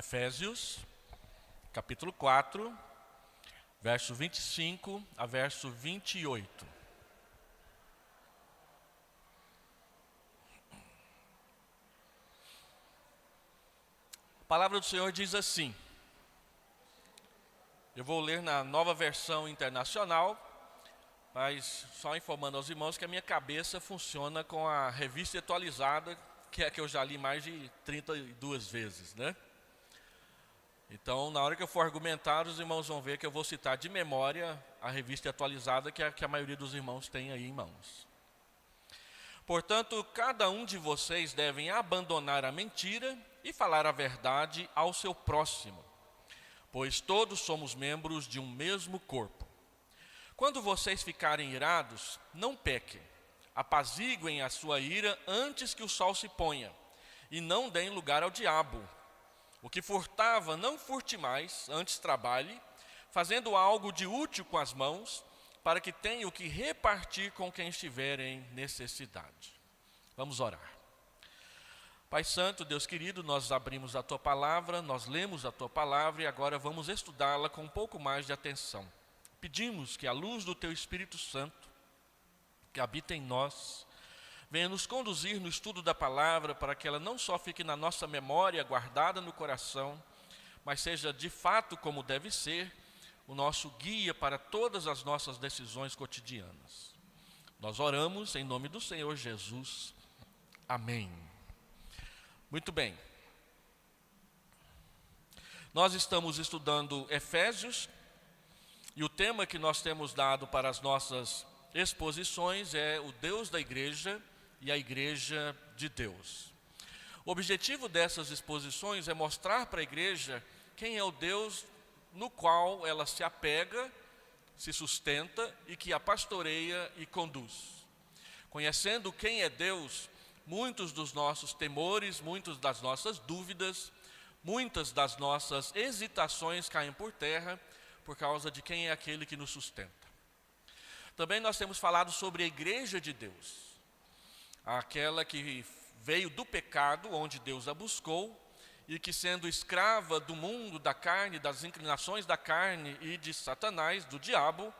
Efésios, capítulo 4, verso 25 a verso 28. A palavra do Senhor diz assim, eu vou ler na Nova Versão Internacional, mas só informando aos irmãos que a minha cabeça funciona com a Revista Atualizada, que é a que eu já li mais de 32 vezes, né? Então, na hora que eu for argumentar, os irmãos vão ver que eu vou citar de memória a Revista Atualizada, que é a que a maioria dos irmãos tem aí em mãos. Portanto, cada um de vocês devem abandonar a mentira e falar a verdade ao seu próximo, pois todos somos membros de um mesmo corpo. Quando vocês ficarem irados, não pequem. Apaziguem a sua ira antes que o sol se ponha, e não deem lugar ao diabo. O que furtava, não furte mais, antes trabalhe, fazendo algo de útil com as mãos, para que tenha o que repartir com quem estiver em necessidade. Vamos orar. Pai Santo, Deus querido, nós abrimos a Tua Palavra, nós lemos a Tua Palavra e agora vamos estudá-la com um pouco mais de atenção. Pedimos que a luz do Teu Espírito Santo, que habita em nós, venha nos conduzir no estudo da palavra para que ela não só fique na nossa memória, guardada no coração, mas seja de fato como deve ser, o nosso guia para todas as nossas decisões cotidianas. Nós oramos em nome do Senhor Jesus. Amém. Muito bem. Nós estamos estudando Efésios e o tema que nós temos dado para as nossas exposições é o Deus da igreja e a igreja de Deus. O objetivo dessas exposições é mostrar para a igreja quem é o Deus no qual ela se apega, se sustenta e que a pastoreia e conduz. Conhecendo quem é Deus, muitos dos nossos temores, muitas das nossas dúvidas, muitas das nossas hesitações caem por terra por causa de quem é aquele que nos sustenta. Também nós temos falado sobre a igreja de Deus, aquela que veio do pecado, onde Deus a buscou, e que sendo escrava do mundo, da carne, das inclinações da carne e de Satanás, do diabo,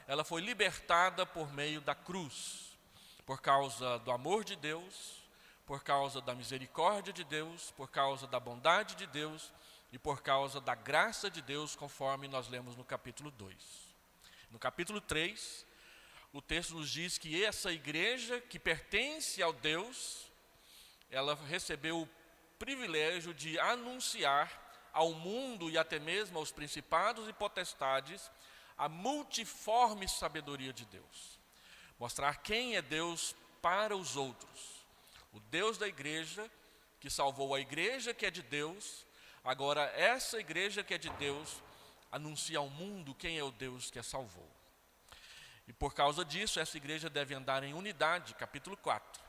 ela foi libertada por meio da cruz, por causa do amor de Deus, por causa da misericórdia de Deus, por causa da bondade de Deus e por causa da graça de Deus, conforme nós lemos no capítulo 2. No capítulo 3, o texto nos diz que essa igreja que pertence ao Deus, ela recebeu o privilégio de anunciar ao mundo e até mesmo aos principados e potestades a multiforme sabedoria de Deus. Mostrar quem é Deus para os outros. O Deus da igreja, que salvou a igreja que é de Deus, agora essa igreja que é de Deus anuncia ao mundo quem é o Deus que a salvou. E por causa disso, essa igreja deve andar em unidade, capítulo 4.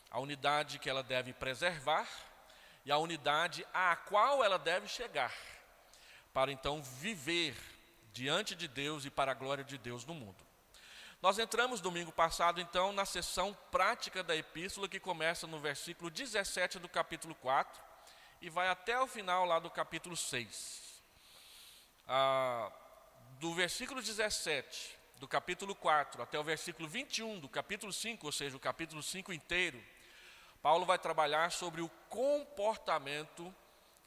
A unidade que ela deve preservar e a unidade à qual ela deve chegar, para então viver diante de Deus e para a glória de Deus no mundo. Nós entramos domingo passado, então, na sessão prática da epístola, que começa no versículo 17 do capítulo 4 e vai até o final lá do capítulo 6. Do versículo 17 do capítulo 4 até o versículo 21 do capítulo 5, ou seja, o capítulo 5 inteiro, Paulo vai trabalhar sobre o comportamento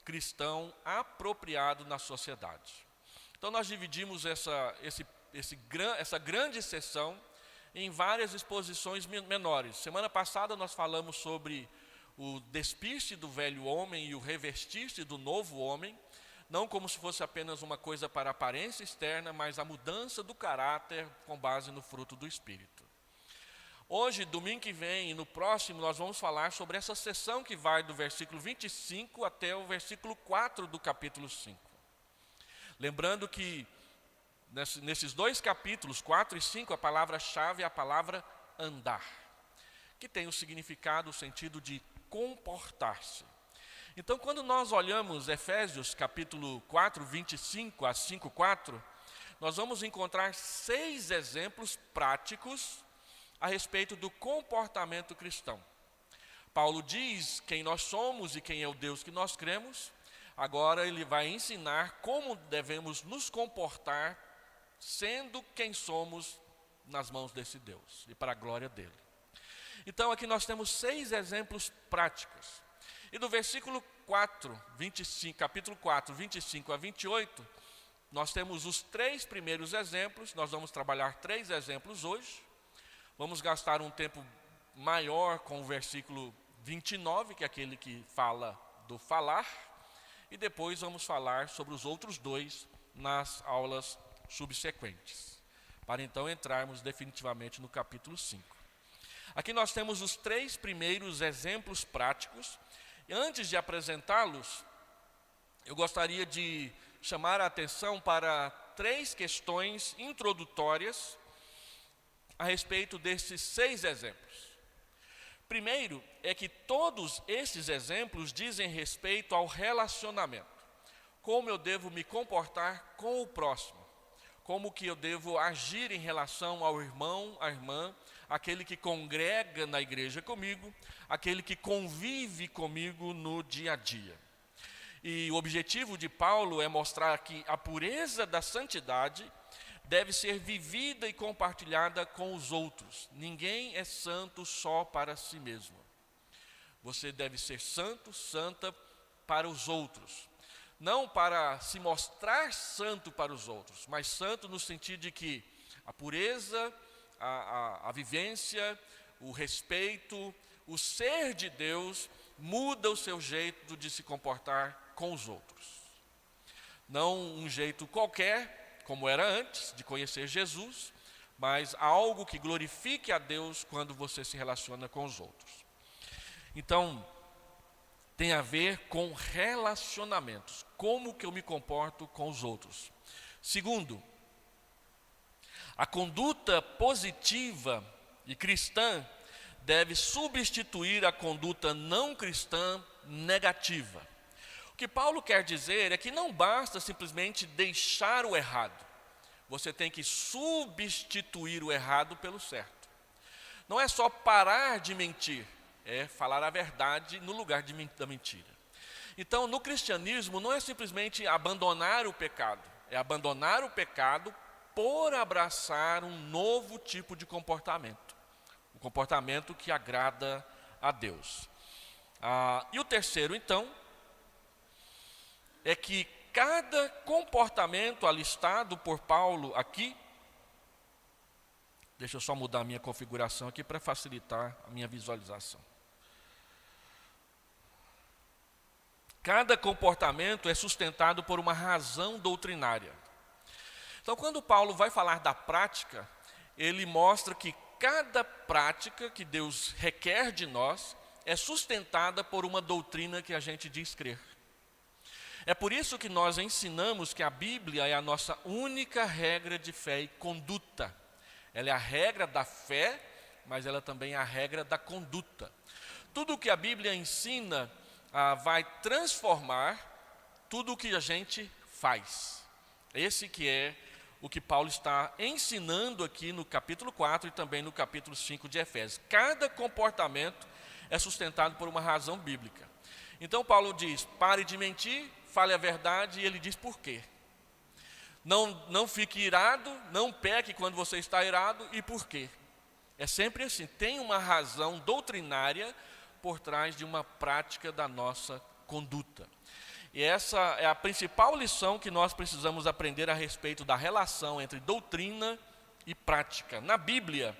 cristão apropriado na sociedade. Então nós dividimos essa grande sessão em várias exposições menores. Semana passada nós falamos sobre o despir-se do velho homem e o revestir-se do novo homem, não como se fosse apenas uma coisa para aparência externa, mas a mudança do caráter com base no fruto do Espírito. Hoje, domingo que vem e no próximo, nós vamos falar sobre essa sessão que vai do versículo 25 até o versículo 4 do capítulo 5. Lembrando que nesses dois capítulos, 4 e 5, a palavra-chave é a palavra andar, que tem o significado, o sentido de comportar-se. Então, quando nós olhamos Efésios capítulo 4, 25 a 5:4, nós vamos encontrar 6 exemplos práticos a respeito do comportamento cristão. Paulo diz quem nós somos e quem é o Deus que nós cremos. Agora ele vai ensinar como devemos nos comportar, sendo quem somos nas mãos desse Deus e para a glória dele. Então aqui nós temos 6 exemplos práticos. E do versículo 4, 25, capítulo 4, 25 a 28, nós temos os 3 primeiros exemplos. Nós vamos trabalhar 3 exemplos hoje. Vamos gastar um tempo maior com o versículo 29, que é aquele que fala do falar. E depois vamos falar sobre os outros 2 nas aulas subsequentes, para então entrarmos definitivamente no capítulo 5. Aqui nós temos os 3 primeiros exemplos práticos. E antes de apresentá-los, eu gostaria de chamar a atenção para 3 questões introdutórias a respeito desses 6 exemplos. Primeiro é que todos esses exemplos dizem respeito ao relacionamento. Como eu devo me comportar com o próximo. Como que eu devo agir em relação ao irmão, à irmã, aquele que congrega na igreja comigo, aquele que convive comigo no dia a dia. E o objetivo de Paulo é mostrar que a pureza da santidade deve ser vivida e compartilhada com os outros. Ninguém é santo só para si mesmo. Você deve ser santo, santa para os outros. Não para se mostrar santo para os outros, mas santo no sentido de que a pureza, a vivência, o respeito, o ser de Deus muda o seu jeito de se comportar com os outros. Não um jeito qualquer, como era antes de conhecer Jesus, mas algo que glorifique a Deus quando você se relaciona com os outros. Então, tem a ver com relacionamentos, como que eu me comporto com os outros. Segundo, a conduta positiva e cristã deve substituir a conduta não cristã negativa. O que Paulo quer dizer é que não basta simplesmente deixar o errado. Você tem que substituir o errado pelo certo. Não é só parar de mentir, é falar a verdade no lugar da mentira. Então, no cristianismo, não é simplesmente abandonar o pecado, é abandonar o pecado por abraçar um novo tipo de comportamento, um comportamento que agrada a Deus. E o terceiro, então, é que cada comportamento alistado por Paulo aqui, deixa eu só mudar a minha configuração aqui para facilitar a minha visualização. Cada comportamento é sustentado por uma razão doutrinária. Então, quando Paulo vai falar da prática, ele mostra que cada prática que Deus requer de nós é sustentada por uma doutrina que a gente diz crer. É por isso que nós ensinamos que a Bíblia é a nossa única regra de fé e conduta. Ela é a regra da fé, mas ela também é a regra da conduta. Tudo o que a Bíblia ensina vai transformar tudo o que a gente faz. Esse que é o que Paulo está ensinando aqui no capítulo 4 e também no capítulo 5 de Efésios. Cada comportamento é sustentado por uma razão bíblica. Então Paulo diz, pare de mentir, fale a verdade, e ele diz por quê. Não fique irado, não peque quando você está irado, e por quê. É sempre assim, tem uma razão doutrinária por trás de uma prática da nossa conduta. E essa é a principal lição que nós precisamos aprender a respeito da relação entre doutrina e prática. Na Bíblia,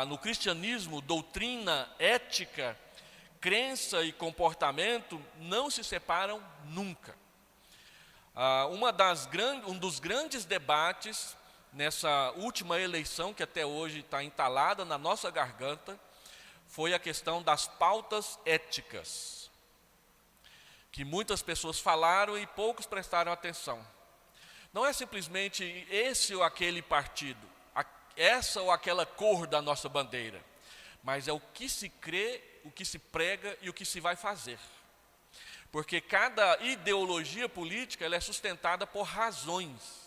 no cristianismo, doutrina, ética, crença e comportamento não se separam nunca. Um dos grandes debates nessa última eleição, que até hoje está entalada na nossa garganta, foi a questão das pautas éticas, que muitas pessoas falaram e poucos prestaram atenção. Não é simplesmente esse ou aquele partido, essa ou aquela cor da nossa bandeira, mas é o que se crê, o que se prega e o que se vai fazer. Porque cada ideologia política ela é sustentada por razões.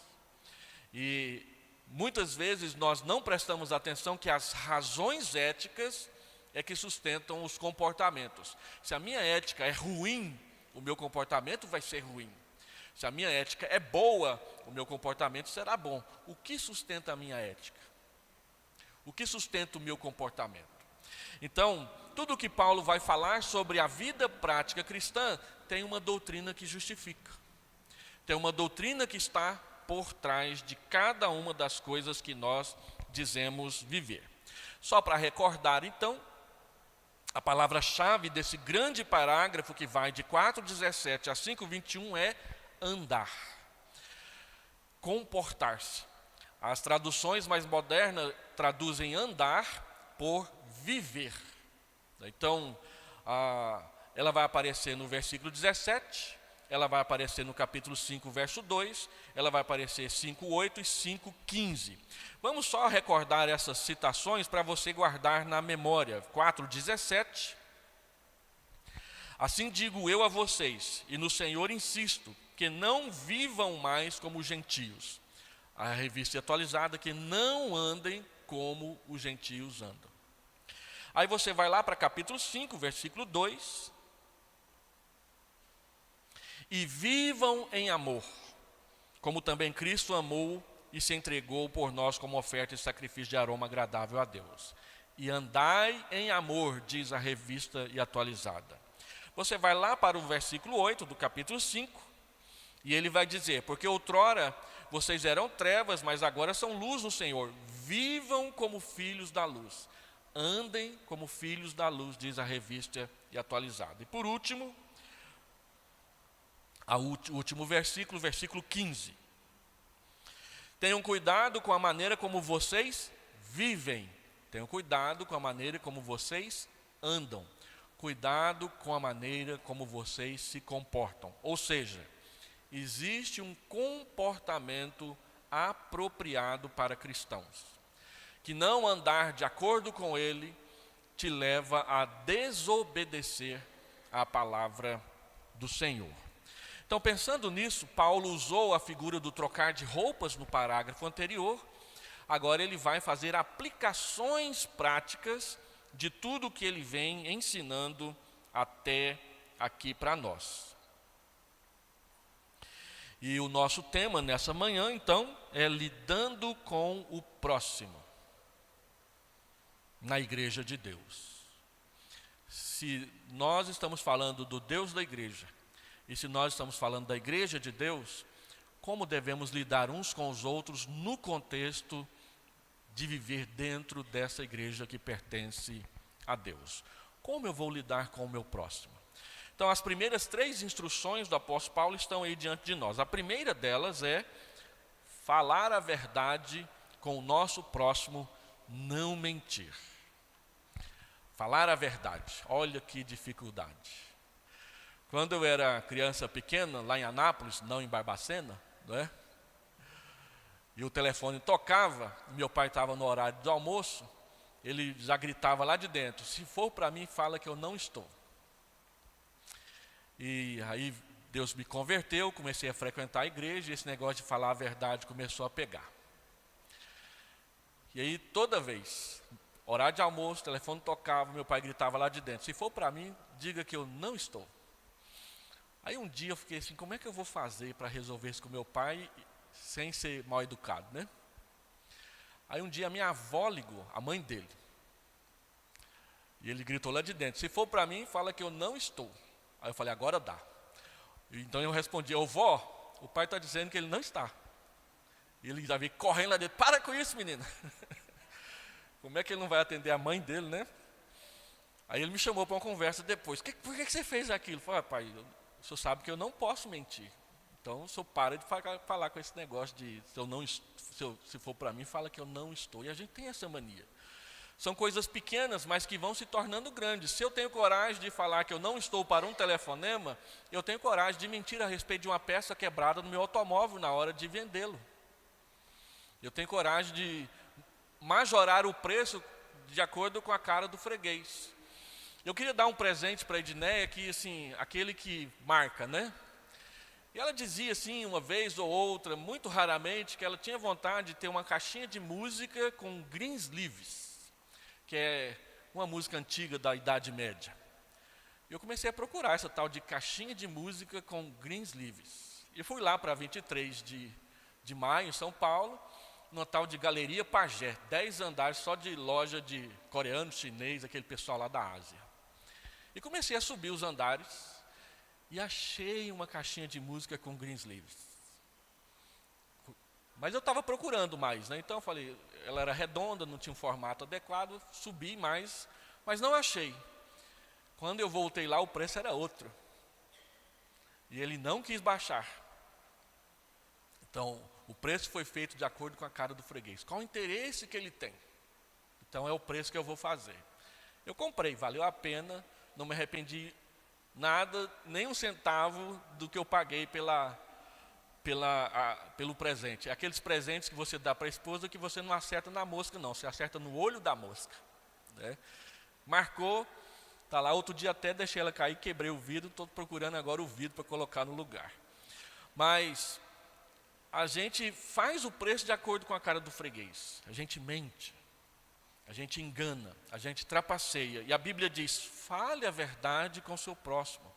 E muitas vezes nós não prestamos atenção que as razões éticas é que sustentam os comportamentos. Se a minha ética é ruim, o meu comportamento vai ser ruim. Se a minha ética é boa, o meu comportamento será bom. O que sustenta a minha ética? O que sustenta o meu comportamento? Então, tudo que Paulo vai falar sobre a vida prática cristã tem uma doutrina que justifica. Tem uma doutrina que está por trás de cada uma das coisas que nós dizemos viver. Só para recordar, então, a palavra-chave desse grande parágrafo que vai de 4:17 a 5:21 é andar, comportar-se. As traduções mais modernas traduzem andar por viver. Então, ela vai aparecer no versículo 17, ela vai aparecer no capítulo 5, verso 2, ela vai aparecer 5:8 e 5:15. Vamos só recordar essas citações para você guardar na memória. 4:17. Assim digo eu a vocês, e no Senhor insisto, que não vivam mais como os gentios. A revista atualizada, que não andem como os gentios andam. Aí você vai lá para capítulo 5, versículo 2. E vivam em amor, como também Cristo amou e se entregou por nós como oferta e sacrifício de aroma agradável a Deus. E andai em amor, diz a revista e atualizada. Você vai lá para o versículo 8 do capítulo 5, e ele vai dizer, porque outrora vocês eram trevas, mas agora são luz no Senhor. Vivam como filhos da luz. Andem como filhos da luz, diz a revista e atualizada. E por último, o último versículo, versículo 15. Tenham cuidado com a maneira como vocês vivem. Tenham cuidado com a maneira como vocês andam. Cuidado com a maneira como vocês se comportam. Ou seja, existe um comportamento apropriado para cristãos, que não andar de acordo com ele te leva a desobedecer à palavra do Senhor. Então, pensando nisso, Paulo usou a figura do trocar de roupas no parágrafo anterior. Agora ele vai fazer aplicações práticas de tudo que ele vem ensinando até aqui para nós. E o nosso tema nessa manhã, então, é lidando com o próximo na igreja de Deus. Se nós estamos falando do Deus da igreja, e se nós estamos falando da igreja de Deus, como devemos lidar uns com os outros no contexto de viver dentro dessa igreja que pertence a Deus? Como eu vou lidar com o meu próximo? Então, as primeiras 3 instruções do apóstolo Paulo estão aí diante de nós. A primeira delas é falar a verdade com o nosso próximo, não mentir. Falar a verdade, olha que dificuldade. Quando eu era criança pequena, lá em Anápolis, não em Barbacena, não é? E o telefone tocava, meu pai estava no horário do almoço, ele já gritava lá de dentro, se for para mim, fala que eu não estou. E aí Deus me converteu, comecei a frequentar a igreja, e esse negócio de falar a verdade começou a pegar. E aí toda vez, horário de almoço, o telefone tocava, meu pai gritava lá de dentro, se for para mim, diga que eu não estou. Aí um dia eu fiquei assim, como é que eu vou fazer para resolver isso com meu pai sem ser mal educado, né? Aí um dia a minha avó ligou, a mãe dele. E ele gritou lá de dentro, se for para mim, fala que eu não estou. Aí eu falei, agora dá. Então eu respondi, vó, o pai está dizendo que ele não está. E ele já veio correndo lá dentro, para com isso, menina. Como é que ele não vai atender a mãe dele, né? Aí ele me chamou para uma conversa depois, por que você fez aquilo? Eu falei, pai, o senhor sabe que eu não posso mentir. Então o senhor para de falar com esse negócio de, se for para mim, fala que eu não estou. E a gente tem essa mania. São coisas pequenas, mas que vão se tornando grandes. Se eu tenho coragem de falar que eu não estou para um telefonema, eu tenho coragem de mentir a respeito de uma peça quebrada no meu automóvel na hora de vendê-lo. Eu tenho coragem de majorar o preço de acordo com a cara do freguês. Eu queria dar um presente para a Edneia, que assim, aquele que marca, né? E ela dizia assim, uma vez ou outra, muito raramente, que ela tinha vontade de ter uma caixinha de música com Greensleeves, que é uma música antiga da Idade Média. Eu comecei a procurar essa tal de caixinha de música com Greensleeves. Eu fui lá para 23 de maio, em São Paulo, numa tal de Galeria Pajé, 10 andares só de loja de coreano, chinês, aquele pessoal lá da Ásia. E comecei a subir os andares e achei uma caixinha de música com Greensleeves. Mas eu estava procurando mais, né? Então eu falei, ela era redonda, não tinha um formato adequado, subi mais, mas não achei. Quando eu voltei lá, o preço era outro. E ele não quis baixar. Então, o preço foi feito de acordo com a cara do freguês. Qual o interesse que ele tem? Então, é o preço que eu vou fazer. Eu comprei, valeu a pena, não me arrependi nada, nem um centavo do que eu paguei pelo presente. É aqueles presentes que você dá para a esposa que você não acerta na mosca, não. Você acerta no olho da mosca, né? Marcou, está lá. Outro dia até deixei ela cair, quebrei o vidro. Estou procurando agora o vidro para colocar no lugar. Mas a gente faz o preço de acordo com a cara do freguês. A gente mente, a gente engana, a gente trapaceia. E a Bíblia diz, fale a verdade com o seu próximo.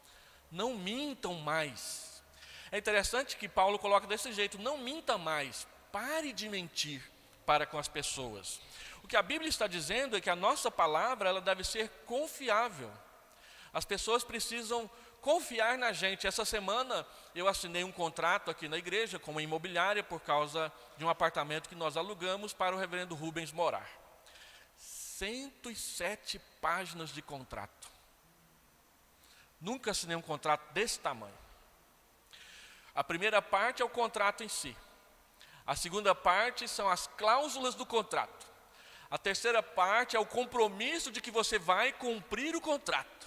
Não mintam mais. É interessante que Paulo coloca desse jeito, não minta mais, pare de mentir para com as pessoas. O que a Bíblia está dizendo é que a nossa palavra ela deve ser confiável. As pessoas precisam confiar na gente. Essa semana eu assinei um contrato aqui na igreja com uma imobiliária por causa de um apartamento que nós alugamos para o reverendo Rubens morar. 107 páginas de contrato. Nunca assinei um contrato desse tamanho. A primeira parte é o contrato em si. A segunda parte são as cláusulas do contrato. A terceira parte é o compromisso de que você vai cumprir o contrato.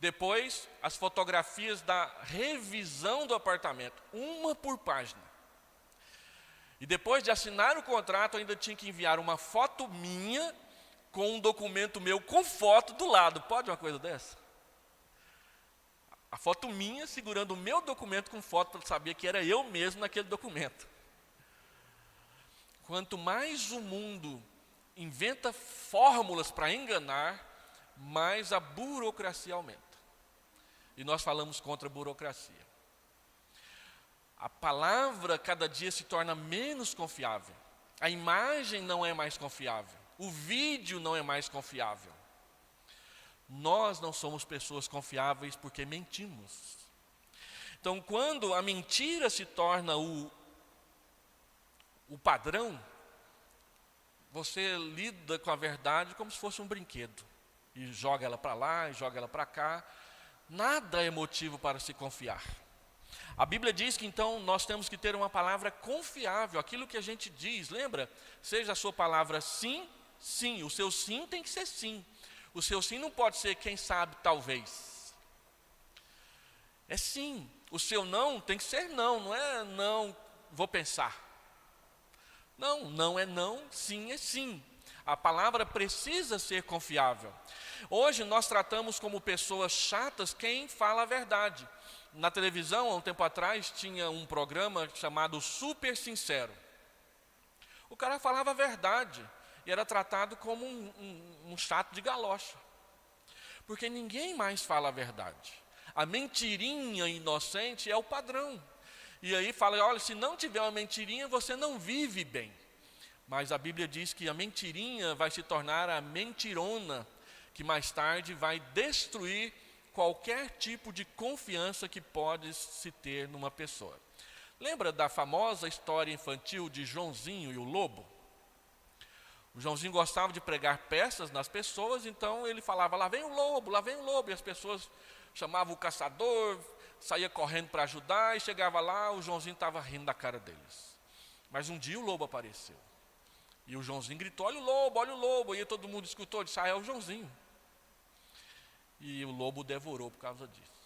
Depois, as fotografias da revisão do apartamento, uma por página. E depois de assinar o contrato, eu ainda tinha que enviar uma foto minha com um documento meu com foto do lado. Pode uma coisa dessa? A foto minha segurando o meu documento com foto para saber que era eu mesmo naquele documento. Quanto mais o mundo inventa fórmulas para enganar, mais a burocracia aumenta. E nós falamos contra a burocracia. A palavra cada dia se torna menos confiável. A imagem não é mais confiável. O vídeo não é mais confiável. Nós não somos pessoas confiáveis porque mentimos. Então, quando a mentira se torna o padrão, você lida com a verdade como se fosse um brinquedo. E joga ela para lá, e joga ela para cá. Nada é motivo para se confiar. A Bíblia diz que então nós temos que ter uma palavra confiável. Aquilo que a gente diz, lembra? Seja a sua palavra sim, sim. O seu sim tem que ser sim. O seu sim não pode ser quem sabe, talvez. É sim. O seu não tem que ser não, não é não, vou pensar. Não, não é não, sim é sim. A palavra precisa ser confiável. Hoje nós tratamos como pessoas chatas quem fala a verdade. Na televisão, há um tempo atrás, tinha um programa chamado Super Sincero. O cara falava a verdade. E era tratado como um chato de galocha. Porque ninguém mais fala a verdade. A mentirinha inocente é o padrão. E aí fala, olha, se não tiver uma mentirinha, você não vive bem. Mas a Bíblia diz que a mentirinha vai se tornar a mentirona, que mais tarde vai destruir qualquer tipo de confiança que pode se ter numa pessoa. Lembra da famosa história infantil de Joãozinho e o lobo? O Joãozinho gostava de pregar peças nas pessoas, então ele falava, lá vem o lobo, e as pessoas chamavam o caçador, saía correndo para ajudar, e chegava lá, o Joãozinho estava rindo da cara deles. Mas um dia o lobo apareceu, e o Joãozinho gritou, olha o lobo, e todo mundo escutou, disse, é o Joãozinho. E o lobo o devorou por causa disso.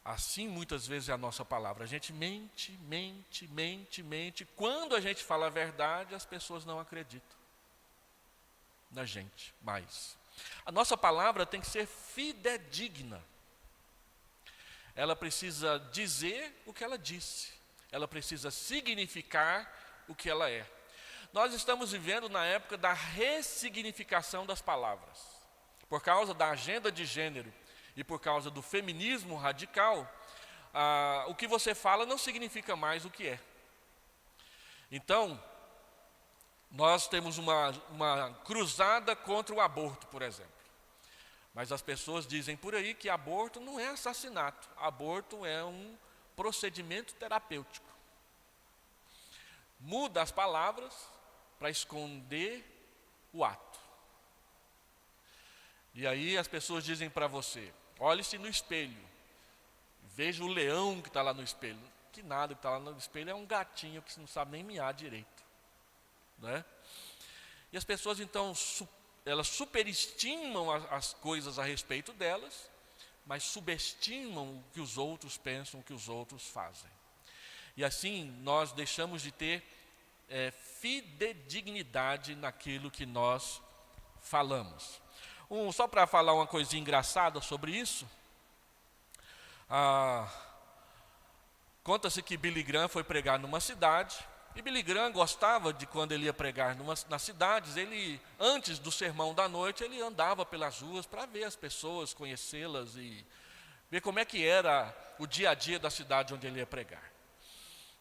Assim muitas vezes é a nossa palavra. A gente mente. Quando a gente fala a verdade, as pessoas não acreditam na gente mais. A nossa palavra tem que ser fidedigna. Ela precisa dizer o que ela disse. Ela precisa significar o que ela é. Nós estamos vivendo na época da ressignificação das palavras. por causa da agenda de gênero e por causa do feminismo radical, o que você fala não significa mais o que é. Então, nós temos uma cruzada contra o aborto, por exemplo. Mas as pessoas dizem por aí que aborto não é assassinato, aborto é um procedimento terapêutico. Muda as palavras para esconder o ato. E aí as pessoas dizem para você, olhe-se no espelho, veja o leão que está lá no espelho. Que nada que está lá no espelho é um gatinho que não sabe nem miar direito. Né? E as pessoas então, elas superestimam as coisas a respeito delas, mas subestimam o que os outros pensam, o que os outros fazem. E assim nós deixamos de ter fidedignidade naquilo que nós falamos. Só para falar uma coisinha engraçada sobre isso, conta-se que Billy Graham foi pregar numa cidade, e Billy Graham gostava de, quando ele ia pregar nas cidades, ele, antes do sermão da noite, ele andava pelas ruas para ver as pessoas, conhecê-las e ver como é que era o dia a dia da cidade onde ele ia pregar.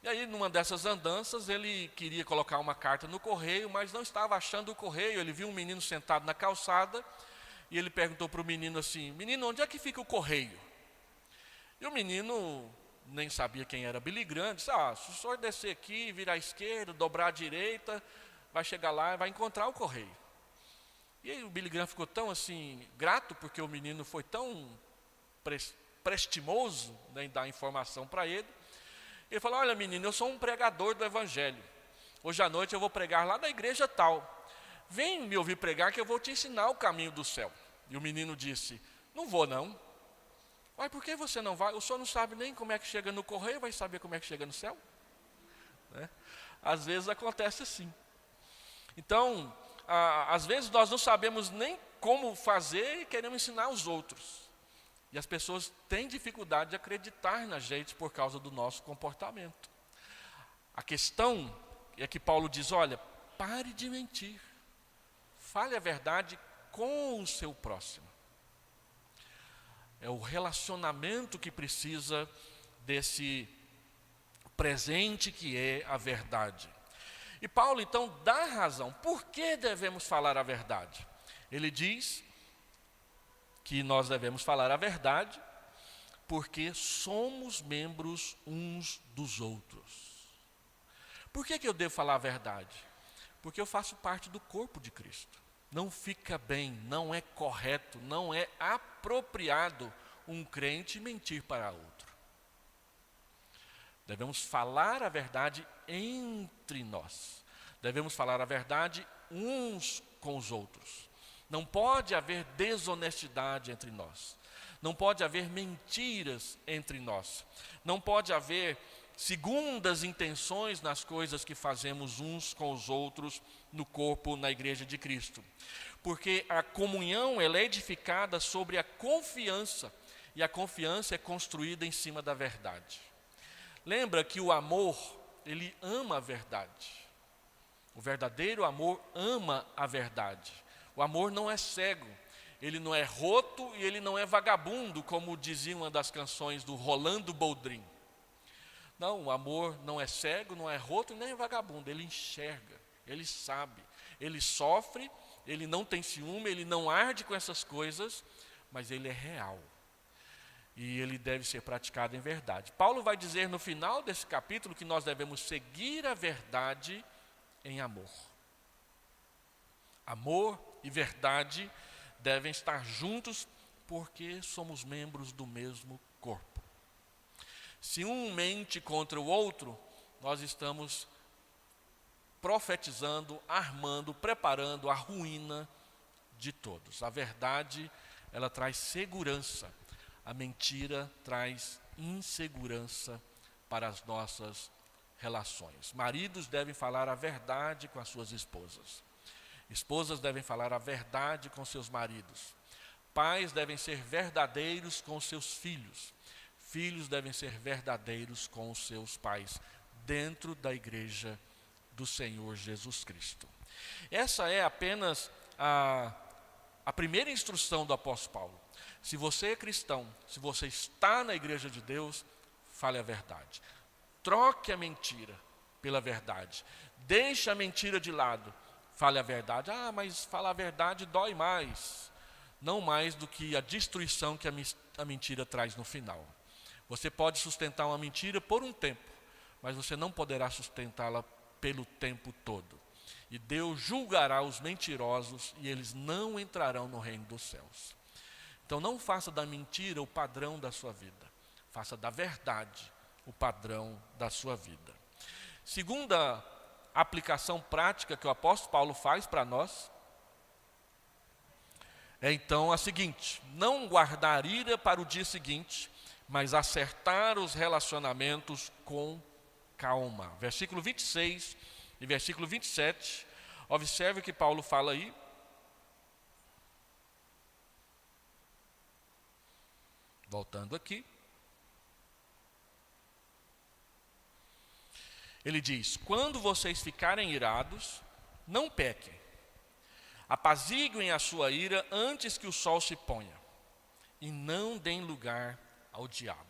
E aí, numa dessas andanças, ele queria colocar uma carta no correio, mas não estava achando o correio. Ele viu um menino sentado na calçada, e ele perguntou para o menino assim, menino, onde é que fica o correio? E o menino nem sabia quem era Billy Graham, disse, se o senhor descer aqui, virar à esquerda, dobrar à direita, vai chegar lá e vai encontrar o correio. E aí o Billy Graham ficou tão assim, grato, porque o menino foi tão prestimoso, né, em dar informação para ele. Ele falou, olha menino, eu sou um pregador do evangelho, hoje à noite eu vou pregar lá na igreja tal, vem me ouvir pregar que eu vou te ensinar o caminho do céu. E o menino disse, não vou não. Mas por que você não vai? O senhor não sabe nem como é que chega no correio, vai saber como é que chega no céu? Né? Às vezes acontece assim. Então, às vezes nós não sabemos nem como fazer e queremos ensinar os outros. E as pessoas têm dificuldade de acreditar na gente por causa do nosso comportamento. A questão é que Paulo diz, olha, pare de mentir. Fale a verdade com o seu próximo. É o relacionamento que precisa desse presente que é a verdade. E Paulo então dá razão. Por que devemos falar a verdade? Ele diz que nós devemos falar a verdade porque somos membros uns dos outros. Por que eu devo falar a verdade? Porque eu faço parte do corpo de Cristo. Não fica bem, não é correto, não é apropriado um crente mentir para outro. Devemos falar a verdade entre nós. Devemos falar a verdade uns com os outros. Não pode haver desonestidade entre nós. Não pode haver mentiras entre nós. Não pode haver segundas intenções nas coisas que fazemos uns com os outros no corpo, na igreja de Cristo. Porque a comunhão ela é edificada sobre a confiança, e a confiança é construída em cima da verdade. Lembra que o amor, ele ama a verdade. O verdadeiro amor ama a verdade. O amor não é cego, ele não é roto e ele não é vagabundo, como dizia uma das canções do Rolando Boldrin. Não, o amor não é cego, não é roto e nem é vagabundo, ele enxerga, ele sabe, ele sofre, ele não tem ciúme, ele não arde com essas coisas, mas ele é real. E ele deve ser praticado em verdade. Paulo vai dizer no final desse capítulo que nós devemos seguir a verdade em amor. Amor e verdade devem estar juntos porque somos membros do mesmo corpo. Se um mente contra o outro, nós estamos profetizando, armando, preparando a ruína de todos. A verdade, ela traz segurança. A mentira traz insegurança para as nossas relações. Maridos devem falar a verdade com as suas esposas. Esposas devem falar a verdade com seus maridos. Pais devem ser verdadeiros com seus filhos. Filhos devem ser verdadeiros com os seus pais, dentro da igreja do Senhor Jesus Cristo. Essa é apenas a primeira instrução do apóstolo Paulo. Se você é cristão, se você está na igreja de Deus, fale a verdade. Troque a mentira pela verdade. Deixe a mentira de lado. Fale a verdade. Mas falar a verdade dói mais. Não mais do que a destruição que a mentira traz no final. Você pode sustentar uma mentira por um tempo, mas você não poderá sustentá-la pelo tempo todo. E Deus julgará os mentirosos e eles não entrarão no reino dos céus. Então não faça da mentira o padrão da sua vida. Faça da verdade o padrão da sua vida. Segunda aplicação prática que o apóstolo Paulo faz para nós é então a seguinte: não guardar ira para o dia seguinte, mas acertar os relacionamentos com calma. Versículo 26 e versículo 27, observe o que Paulo fala aí. Voltando aqui. Ele diz: quando vocês ficarem irados, não pequem. Apaziguem a sua ira antes que o sol se ponha. E não deem lugar ao diabo.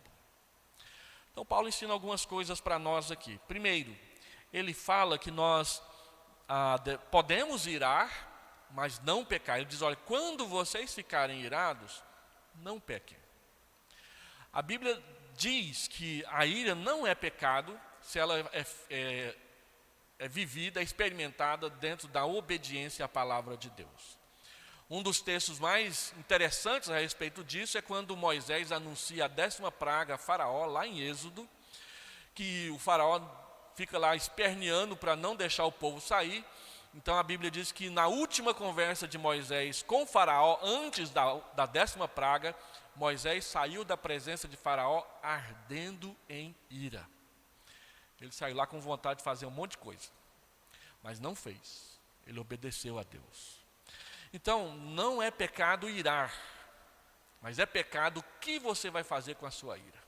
Então Paulo ensina algumas coisas para nós aqui. Primeiro, ele fala que nós podemos irar, mas não pecar. Ele diz: olha, quando vocês ficarem irados, não pequem. A Bíblia diz que a ira não é pecado se ela é vivida, é experimentada dentro da obediência à palavra de Deus. Um dos textos mais interessantes a respeito disso é quando Moisés anuncia a 10ª praga a Faraó, lá em Êxodo, que o Faraó fica lá esperneando para não deixar o povo sair. Então a Bíblia diz que na última conversa de Moisés com Faraó, antes da 10ª praga, Moisés saiu da presença de Faraó ardendo em ira. Ele saiu lá com vontade de fazer um monte de coisa, mas não fez. Ele obedeceu a Deus. Então, não é pecado irar, mas é pecado o que você vai fazer com a sua ira.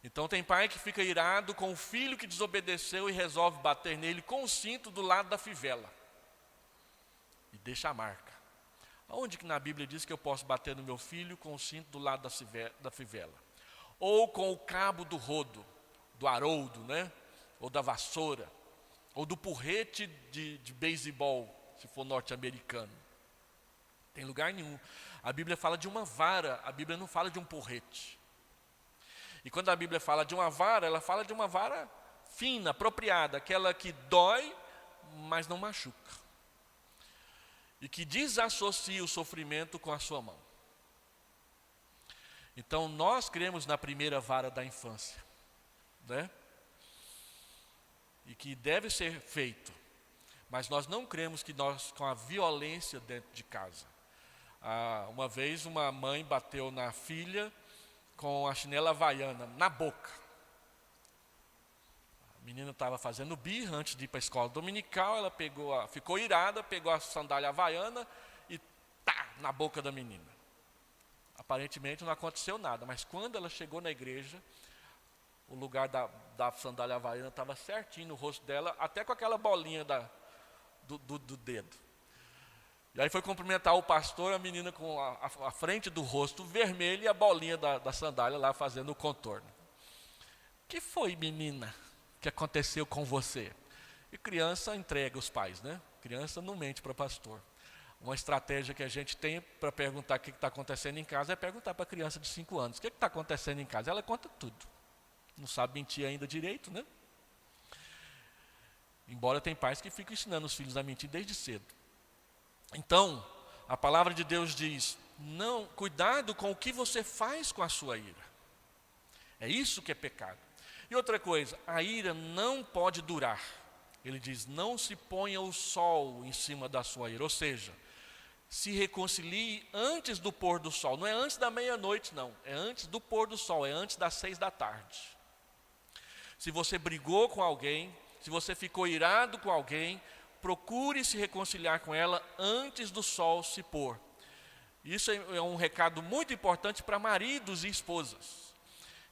Então, tem pai que fica irado com o filho que desobedeceu e resolve bater nele com o cinto do lado da fivela. E deixa a marca. Aonde que na Bíblia diz que eu posso bater no meu filho com o cinto do lado da fivela? Ou com o cabo do rodo, do haroldo, né? Ou da vassoura, ou do porrete de beisebol, se for norte-americano. Tem lugar nenhum. A Bíblia fala de uma vara, a Bíblia não fala de um porrete. E quando a Bíblia fala de uma vara, ela fala de uma vara fina, apropriada, aquela que dói, mas não machuca. E que desassocia o sofrimento com a sua mão. Então nós cremos na primeira vara da infância, né? E que deve ser feito, mas nós não cremos que nós com a violência dentro de casa. Uma vez uma mãe bateu na filha com a chinela havaiana na boca. A menina estava fazendo birra antes de ir para a escola dominical, ela ficou irada, pegou a sandália havaiana e na boca da menina. Aparentemente não aconteceu nada, mas quando ela chegou na igreja, o lugar da sandália havaiana estava certinho no rosto dela, até com aquela bolinha do dedo. E aí foi cumprimentar o pastor, a menina com a frente do rosto vermelha e a bolinha da sandália lá fazendo o contorno. O que foi, menina, que aconteceu com você? E criança entrega os pais, né? Criança não mente para pastor. Uma estratégia que a gente tem para perguntar o que está acontecendo em casa é perguntar para a criança de 5 anos. O que está acontecendo em casa? Ela conta tudo. Não sabe mentir ainda direito, né? Embora tem pais que ficam ensinando os filhos a mentir desde cedo. Então, a palavra de Deus diz: não, cuidado com o que você faz com a sua ira. É isso que é pecado. E outra coisa, a ira não pode durar. Ele diz: não se ponha o sol em cima da sua ira. Ou seja, se reconcilie antes do pôr do sol. Não é antes da meia-noite, não. É antes do pôr do sol, é antes das 6 da tarde. Se você brigou com alguém, se você ficou irado com alguém, procure se reconciliar com ela antes do sol se pôr. Isso é um recado muito importante para maridos e esposas,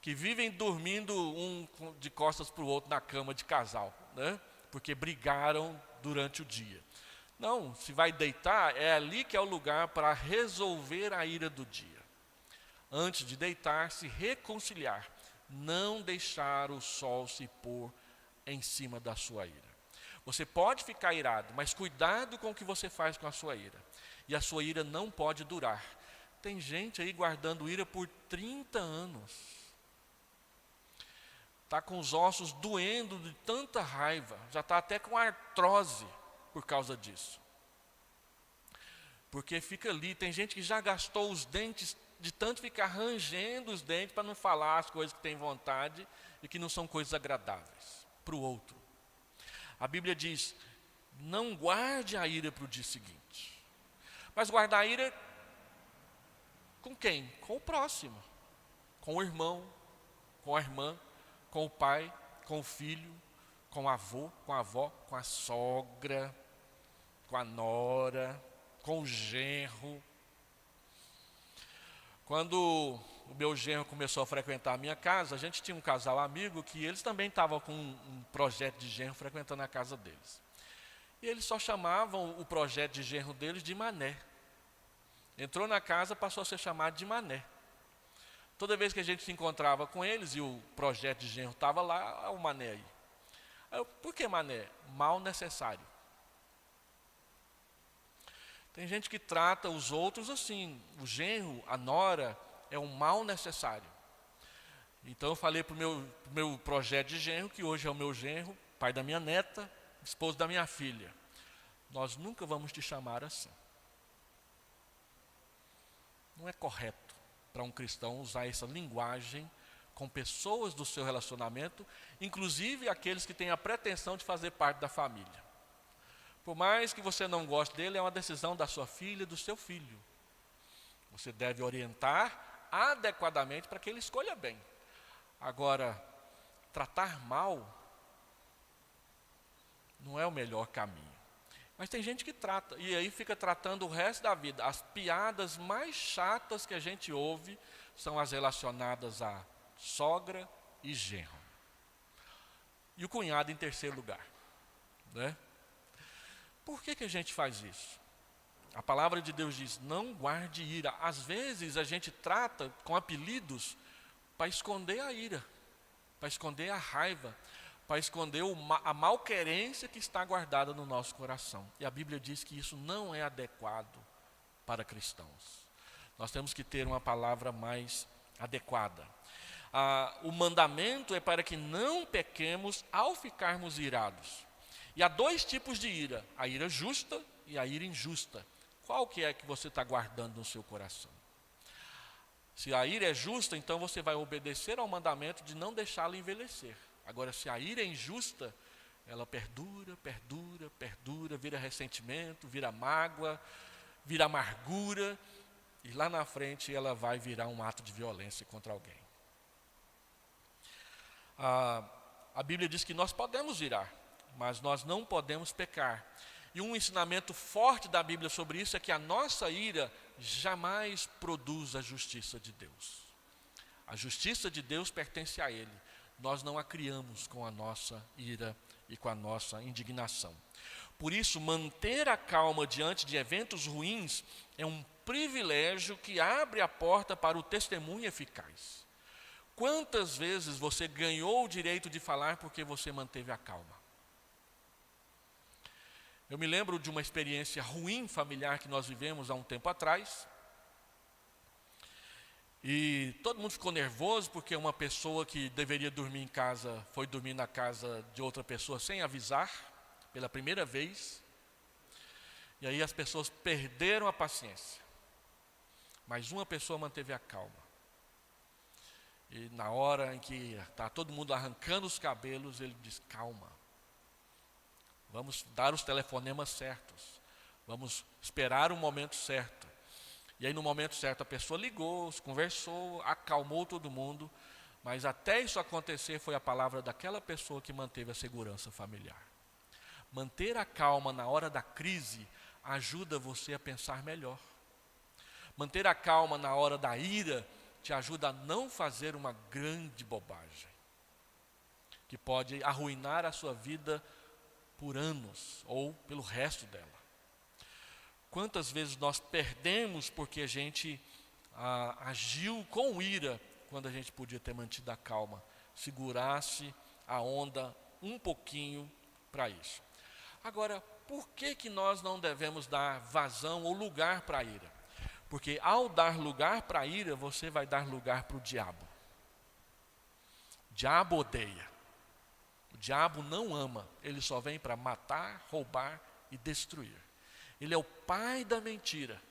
que vivem dormindo um de costas para o outro na cama de casal, né? Porque brigaram durante o dia. Não, se vai deitar, é ali que é o lugar para resolver a ira do dia. Antes de deitar, se reconciliar. Não deixar o sol se pôr em cima da sua ira. Você pode ficar irado, mas cuidado com o que você faz com a sua ira. E a sua ira não pode durar. Tem gente aí guardando ira por 30 anos. Está com os ossos doendo de tanta raiva. Já está até com artrose por causa disso. Porque fica ali, tem gente que já gastou os dentes de tanto ficar rangendo os dentes para não falar as coisas que tem vontade e que não são coisas agradáveis para o outro. A Bíblia diz, não guarde a ira para o dia seguinte. Mas guardar a ira com quem? Com o próximo. Com o irmão, com a irmã, com o pai, com o filho, com o avô, com a avó, com a sogra, com a nora, com o genro. Quando o meu genro começou a frequentar a minha casa, a gente tinha um casal amigo que eles também estavam com um projeto de genro frequentando a casa deles. E eles só chamavam o projeto de genro deles de Mané. Entrou na casa, passou a ser chamado de Mané. Toda vez que a gente se encontrava com eles e o projeto de genro estava lá, o Mané aí. Por que Mané? Mal necessário. Tem gente que trata os outros assim, o genro, a nora, é um mal necessário. Então eu falei para o meu projeto de genro, que hoje é o meu genro, pai da minha neta, esposo da minha filha. Nós nunca vamos te chamar assim. Não é correto para um cristão usar essa linguagem com pessoas do seu relacionamento, inclusive aqueles que têm a pretensão de fazer parte da família. Por mais que você não goste dele, é uma decisão da sua filha, do seu filho. Você deve orientar adequadamente para que ele escolha bem. Agora, tratar mal não é o melhor caminho. Mas tem gente que trata, e aí fica tratando o resto da vida. As piadas mais chatas que a gente ouve são as relacionadas a sogra e genro. E o cunhado em terceiro lugar, né? Por que a gente faz isso? A palavra de Deus diz, não guarde ira. Às vezes a gente trata com apelidos para esconder a ira, para esconder a raiva, para esconder a malquerência que está guardada no nosso coração. E a Bíblia diz que isso não é adequado para cristãos. Nós temos que ter uma palavra mais adequada. O mandamento é para que não pequemos ao ficarmos irados. E há dois tipos de ira, a ira justa e a ira injusta. Qual que é que você está guardando no seu coração? Se a ira é justa, então você vai obedecer ao mandamento de não deixá-la envelhecer. Agora, se a ira é injusta, ela perdura, perdura, perdura, vira ressentimento, vira mágoa, vira amargura, e lá na frente ela vai virar um ato de violência contra alguém. A Bíblia diz que nós podemos irar, mas nós não podemos pecar. E um ensinamento forte da Bíblia sobre isso é que a nossa ira jamais produz a justiça de Deus. A justiça de Deus pertence a Ele. Nós não a criamos com a nossa ira e com a nossa indignação. Por isso, manter a calma diante de eventos ruins é um privilégio que abre a porta para o testemunho eficaz. Quantas vezes você ganhou o direito de falar porque você manteve a calma? Eu me lembro de uma experiência ruim familiar que nós vivemos há um tempo atrás. E todo mundo ficou nervoso porque uma pessoa que deveria dormir em casa foi dormir na casa de outra pessoa sem avisar, pela primeira vez. E aí as pessoas perderam a paciência. Mas uma pessoa manteve a calma. E na hora em que está todo mundo arrancando os cabelos, ele diz, calma. Vamos dar os telefonemas certos. Vamos esperar o momento certo. E aí no momento certo a pessoa ligou, conversou, acalmou todo mundo. Mas até isso acontecer foi a palavra daquela pessoa que manteve a segurança familiar. Manter a calma na hora da crise ajuda você a pensar melhor. Manter a calma na hora da ira te ajuda a não fazer uma grande bobagem, que pode arruinar a sua vida por anos ou pelo resto dela. Quantas vezes nós perdemos porque a gente agiu com ira, quando a gente podia ter mantido a calma, segurasse a onda um pouquinho para isso. Agora, por que nós não devemos dar vazão ou lugar para a ira? Porque ao dar lugar para a ira, você vai dar lugar para o diabo. O diabo odeia. O diabo não ama. Ele só vem para matar, roubar e destruir. Ele é o pai da mentira.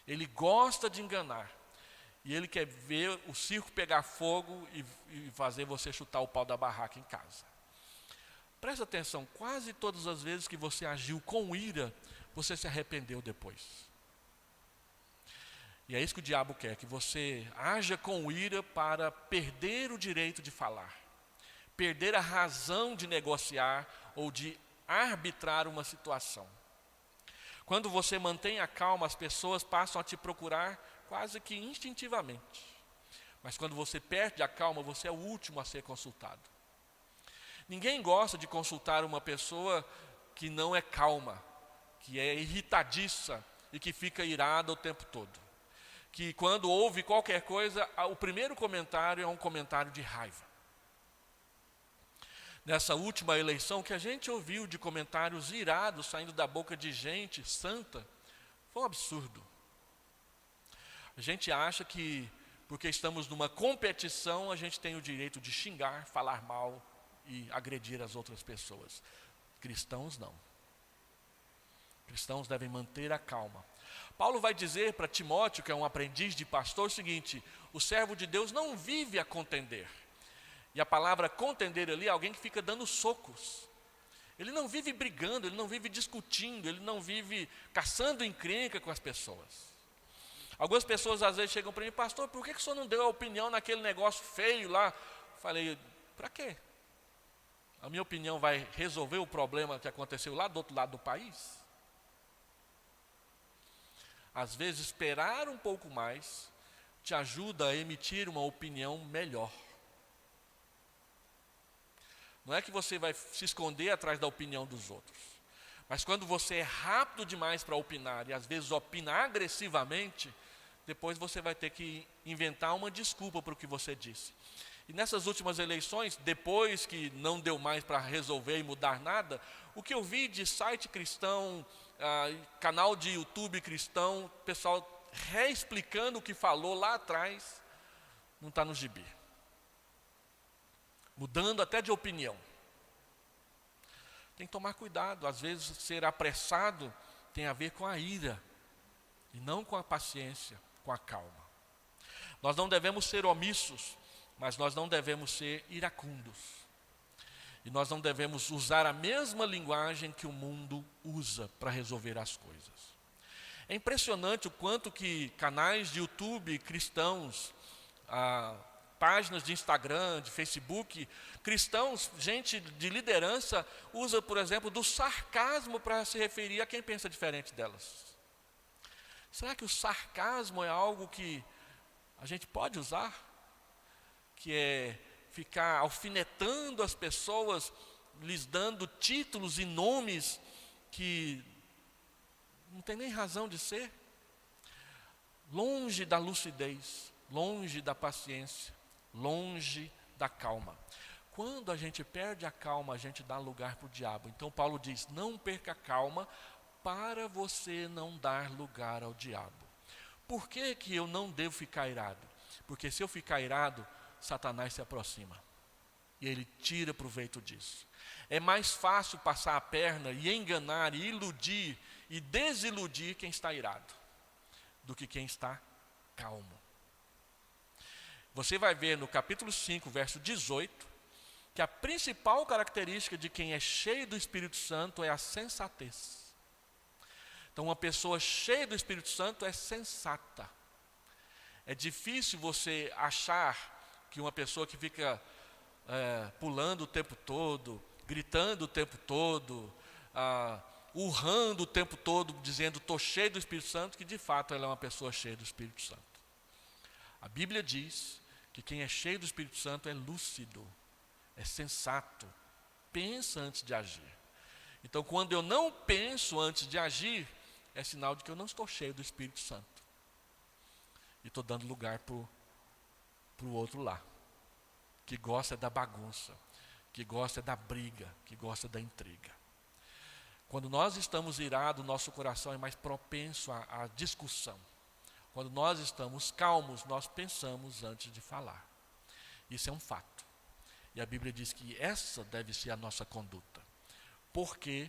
Ele gosta de enganar. E ele quer ver o circo pegar fogo e fazer você chutar o pau da barraca em casa. Presta atenção, quase todas as vezes que você agiu com ira, você se arrependeu depois. E é isso que o diabo quer, que você haja com ira para perder o direito de falar, perder a razão de negociar ou de arbitrar uma situação. Quando você mantém a calma, as pessoas passam a te procurar quase que instintivamente. Mas quando você perde a calma, você é o último a ser consultado. Ninguém gosta de consultar uma pessoa que não é calma, que é irritadiça e que fica irada o tempo todo. Que quando ouve qualquer coisa, o primeiro comentário é um comentário de raiva. Nessa última eleição, que a gente ouviu de comentários irados saindo da boca de gente santa, foi um absurdo. A gente acha que, porque estamos numa competição, a gente tem o direito de xingar, falar mal e agredir as outras pessoas. Cristãos não. Cristãos devem manter a calma. Paulo vai dizer para Timóteo, que é um aprendiz de pastor, o seguinte: o servo de Deus não vive a contender. E a palavra contender ali é alguém que fica dando socos. Ele não vive brigando, ele não vive discutindo, ele não vive caçando encrenca com as pessoas. Algumas pessoas às vezes chegam para mim: pastor, por que o senhor não deu a opinião naquele negócio feio lá? Falei: para quê? A minha opinião vai resolver o problema que aconteceu lá do outro lado do país? Às vezes esperar um pouco mais te ajuda a emitir uma opinião melhor. Não é que você vai se esconder atrás da opinião dos outros. Mas quando você é rápido demais para opinar, e às vezes opina agressivamente, depois você vai ter que inventar uma desculpa para o que você disse. E nessas últimas eleições, depois que não deu mais para resolver e mudar nada, o que eu vi de site cristão, canal de YouTube cristão, pessoal reexplicando o que falou lá atrás, não está no gibi. Mudando até de opinião. Tem que tomar cuidado, às vezes ser apressado tem a ver com a ira, e não com a paciência, com a calma. Nós não devemos ser omissos, mas nós não devemos ser iracundos. E nós não devemos usar a mesma linguagem que o mundo usa para resolver as coisas. É impressionante o quanto que canais de YouTube cristãos, páginas de Instagram, de Facebook, cristãos, gente de liderança, usa, por exemplo, do sarcasmo para se referir a quem pensa diferente delas. Será que o sarcasmo é algo que a gente pode usar? Que é ficar alfinetando as pessoas, lhes dando títulos e nomes que não tem nem razão de ser? Longe da lucidez, longe da paciência, longe da calma. Quando a gente perde a calma, a gente dá lugar para o diabo. Então Paulo diz: não perca a calma para você não dar lugar ao diabo. Por que que eu não devo ficar irado? Porque se eu ficar irado, Satanás se aproxima. E ele tira proveito disso. É mais fácil passar a perna e enganar, e iludir, e desiludir quem está irado, do que quem está calmo. Você vai ver no capítulo 5, verso 18, que a principal característica de quem é cheio do Espírito Santo é a sensatez. Então, uma pessoa cheia do Espírito Santo é sensata. É difícil você achar que uma pessoa que fica pulando o tempo todo, gritando o tempo todo, urrando o tempo todo, dizendo estou cheio do Espírito Santo, que de fato ela é uma pessoa cheia do Espírito Santo. A Bíblia diz que quem é cheio do Espírito Santo é lúcido, é sensato, pensa antes de agir. Então, quando eu não penso antes de agir, é sinal de que eu não estou cheio do Espírito Santo. E estou dando lugar para o outro lá, que gosta da bagunça, que gosta da briga, que gosta da intriga. Quando nós estamos irados, nosso coração é mais propenso à discussão. Quando nós estamos calmos, nós pensamos antes de falar. Isso é um fato. E a Bíblia diz que essa deve ser a nossa conduta. Porque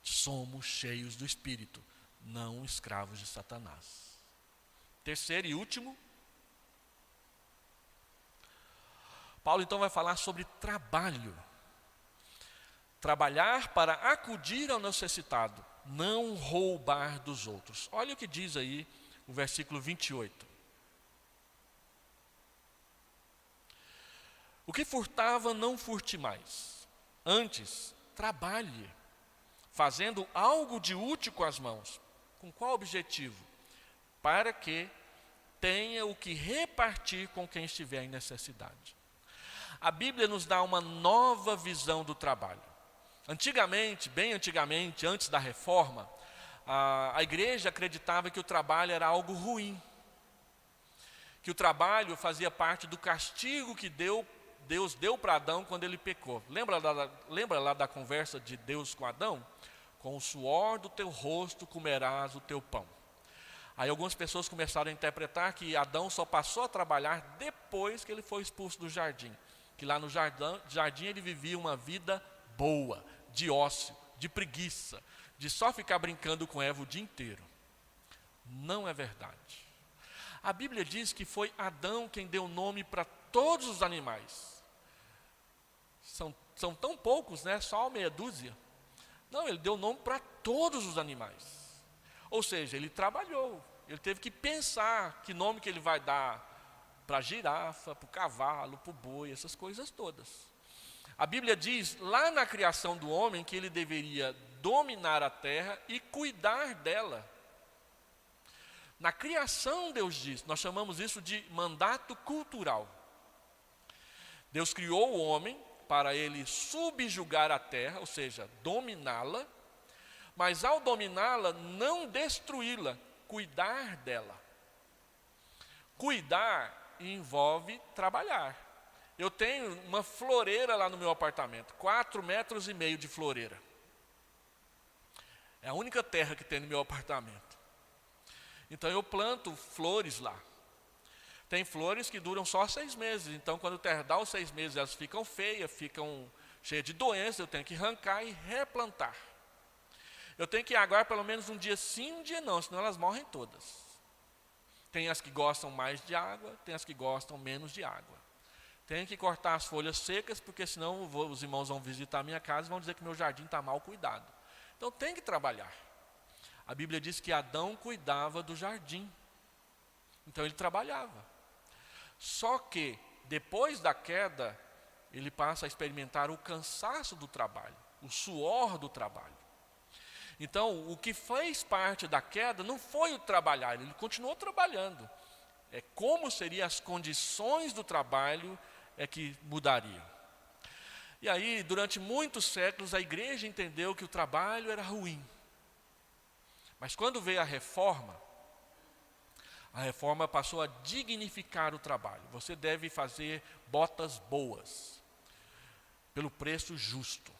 somos cheios do Espírito, não escravos de Satanás. Terceiro e último, Paulo então vai falar sobre trabalho. Trabalhar para acudir ao necessitado, não roubar dos outros. Olha o que diz aí o versículo 28. O que furtava, não furte mais. Antes, trabalhe, fazendo algo de útil com as mãos. Com qual objetivo? Para que tenha o que repartir com quem estiver em necessidade. A Bíblia nos dá uma nova visão do trabalho. Antigamente, bem antigamente, antes da reforma, a igreja acreditava que o trabalho era algo ruim. Que o trabalho fazia parte do castigo que Deus deu para Adão quando ele pecou. Lembra lá da conversa de Deus com Adão? Com o suor do teu rosto comerás o teu pão. Aí algumas pessoas começaram a interpretar que Adão só passou a trabalhar depois que ele foi expulso do jardim. Que lá no jardim ele vivia uma vida boa, de ócio, de preguiça, de só ficar brincando com Eva o dia inteiro. Não é verdade. A Bíblia diz que foi Adão quem deu nome para todos os animais. São tão poucos, né? Só meia dúzia. Não, ele deu nome para todos os animais. Ou seja, ele trabalhou. Ele teve que pensar que nome que ele vai dar para a girafa, para o cavalo, para o boi, essas coisas todas. A Bíblia diz lá na criação do homem que ele deveria dominar a terra e cuidar dela. Na criação Deus diz, nós chamamos isso de mandato cultural. Deus criou o homem para ele subjugar a terra, ou seja, dominá-la, mas ao dominá-la, não destruí-la, cuidar dela. Cuidar envolve trabalhar. Eu tenho uma floreira lá no meu apartamento, 4,5 metros de floreira. É a única terra que tem no meu apartamento. Então eu planto flores lá. Tem flores que duram só 6 meses, então quando tardar os 6 meses elas ficam feias, ficam cheias de doenças, eu tenho que arrancar e replantar. Eu tenho que aguardar pelo menos um dia sim, um dia não, senão elas morrem todas. Tem as que gostam mais de água, tem as que gostam menos de água. Tenho que cortar as folhas secas, porque senão os irmãos vão visitar a minha casa e vão dizer que meu jardim está mal cuidado. Então tem que trabalhar. A Bíblia diz que Adão cuidava do jardim. Então ele trabalhava. Só que depois da queda, ele passa a experimentar o cansaço do trabalho, o suor do trabalho. Então, o que fez parte da queda não foi o trabalhar, ele continuou trabalhando. É como seriam as condições do trabalho é que mudariam. E aí, durante muitos séculos, a igreja entendeu que o trabalho era ruim. Mas quando veio a reforma passou a dignificar o trabalho. Você deve fazer botas boas, pelo preço justo.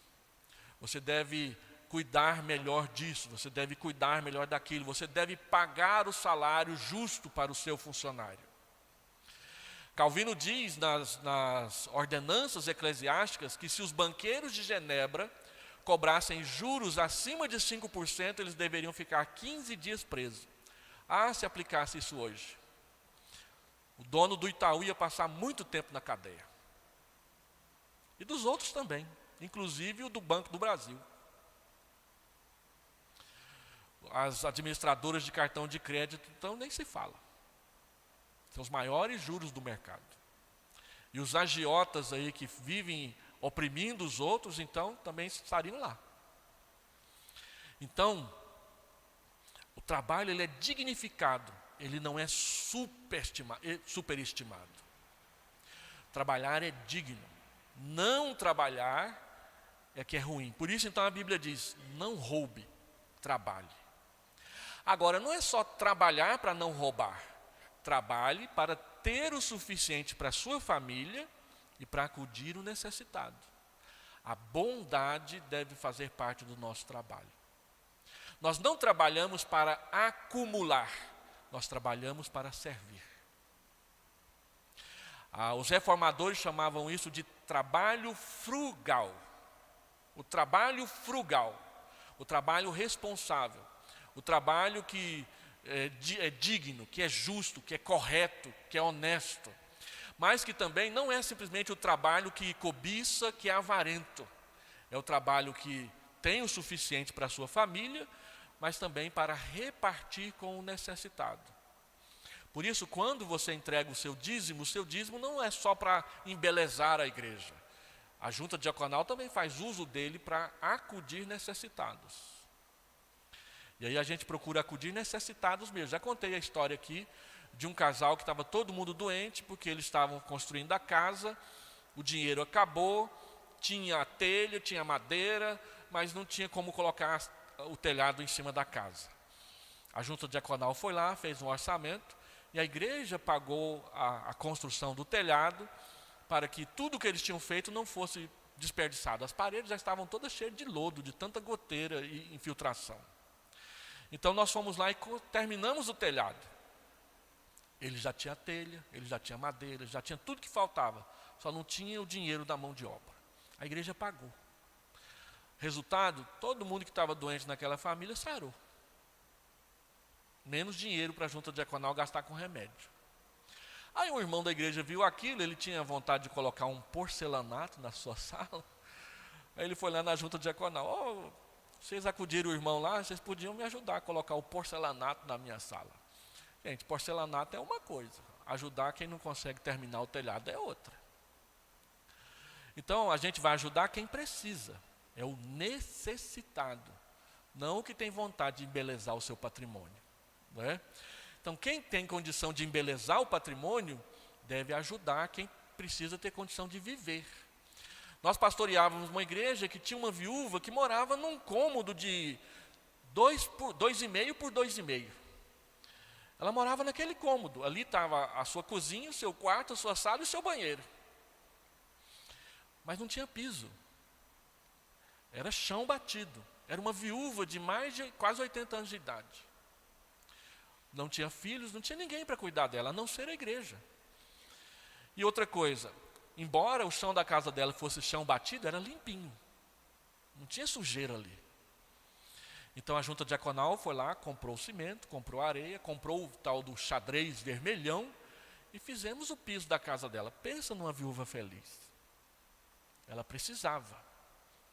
Você deve cuidar melhor disso, você deve cuidar melhor daquilo, você deve pagar o salário justo para o seu funcionário. Calvino diz nas ordenanças eclesiásticas que se os banqueiros de Genebra cobrassem juros acima de 5%, eles deveriam ficar 15 dias presos. Se aplicasse isso hoje, o dono do Itaú ia passar muito tempo na cadeia. E dos outros também, inclusive o do Banco do Brasil. As administradoras de cartão de crédito, então, nem se fala. São os maiores juros do mercado. E os agiotas aí que vivem oprimindo os outros, então, também estariam lá. Então, o trabalho ele é dignificado, ele não é superestimado. Trabalhar é digno. Não trabalhar é que é ruim. Por isso, então, a Bíblia diz, não roube, trabalhe. Agora, não é só trabalhar para não roubar. Trabalhe para ter o suficiente para a sua família e para acudir o necessitado. A bondade deve fazer parte do nosso trabalho. Nós não trabalhamos para acumular, nós trabalhamos para servir. Os reformadores chamavam isso de trabalho frugal. O trabalho frugal, o trabalho responsável, o trabalho que é digno, que é justo, que é correto, que é honesto. Mas que também não é simplesmente o trabalho que cobiça, que é avarento. É o trabalho que tem o suficiente para a sua família, mas também para repartir com o necessitado. Por isso, quando você entrega o seu dízimo não é só para embelezar a igreja. A junta diaconal também faz uso dele para acudir necessitados. E aí a gente procura acudir necessitados mesmo. Já contei a história aqui de um casal que estava todo mundo doente, porque eles estavam construindo a casa, o dinheiro acabou, tinha a telha, tinha madeira, mas não tinha como colocar o telhado em cima da casa. A junta diaconal foi lá, fez um orçamento, e a igreja pagou a construção do telhado, para que tudo que eles tinham feito não fosse desperdiçado. As paredes já estavam todas cheias de lodo, de tanta goteira e infiltração. Então nós fomos lá e terminamos o telhado. Ele já tinha telha, ele já tinha madeira, já tinha tudo que faltava. Só não tinha o dinheiro da mão de obra. A igreja pagou. Resultado, todo mundo que estava doente naquela família sarou. Menos dinheiro para a junta diaconal gastar com remédio. Aí um irmão da igreja viu aquilo, ele tinha vontade de colocar um porcelanato na sua sala. Aí ele foi lá na junta diaconal. Vocês acudiram o irmão lá, vocês podiam me ajudar a colocar o porcelanato na minha sala. Gente, porcelanato é uma coisa, ajudar quem não consegue terminar o telhado é outra. Então a gente vai ajudar quem precisa, é o necessitado, não o que tem vontade de embelezar o seu patrimônio. Não é? Então quem tem condição de embelezar o patrimônio, deve ajudar quem precisa ter condição de viver. Nós pastoreávamos uma igreja que tinha uma viúva que morava num cômodo de 2,5 por 2,5. Ela morava naquele cômodo. Ali estava a sua cozinha, o seu quarto, a sua sala e o seu banheiro. Mas não tinha piso. Era chão batido. Era uma viúva de mais de quase 80 anos de idade. Não tinha filhos, não tinha ninguém para cuidar dela, a não ser a igreja. E outra coisa, embora o chão da casa dela fosse chão batido, era limpinho. Não tinha sujeira ali. Então a junta diaconal foi lá, comprou o cimento, comprou a areia, comprou o tal do xadrez vermelhão e fizemos o piso da casa dela. Pensa numa viúva feliz. Ela precisava.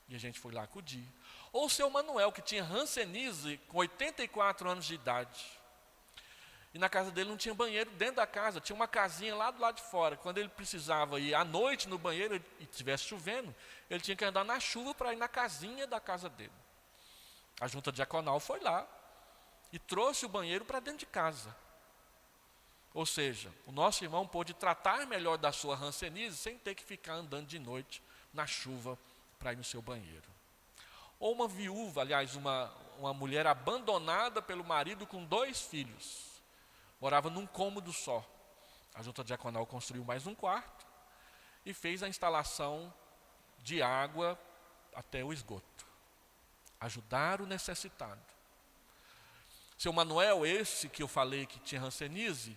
E a gente foi lá acudir. Ou o seu Manuel, que tinha hanseníase com 84 anos de idade. E na casa dele não tinha banheiro dentro da casa, tinha uma casinha lá do lado de fora. Quando ele precisava ir à noite no banheiro e estivesse chovendo, ele tinha que andar na chuva para ir na casinha da casa dele. A junta diaconal foi lá e trouxe o banheiro para dentro de casa. Ou seja, o nosso irmão pôde tratar melhor da sua hanseníase sem ter que ficar andando de noite na chuva para ir no seu banheiro. Ou uma viúva, aliás, uma mulher abandonada pelo marido com 2 filhos. Morava num cômodo só. A junta diaconal construiu mais um quarto e fez a instalação de água até o esgoto. Ajudar o necessitado. Seu Manuel, esse que eu falei que tinha hanseníase,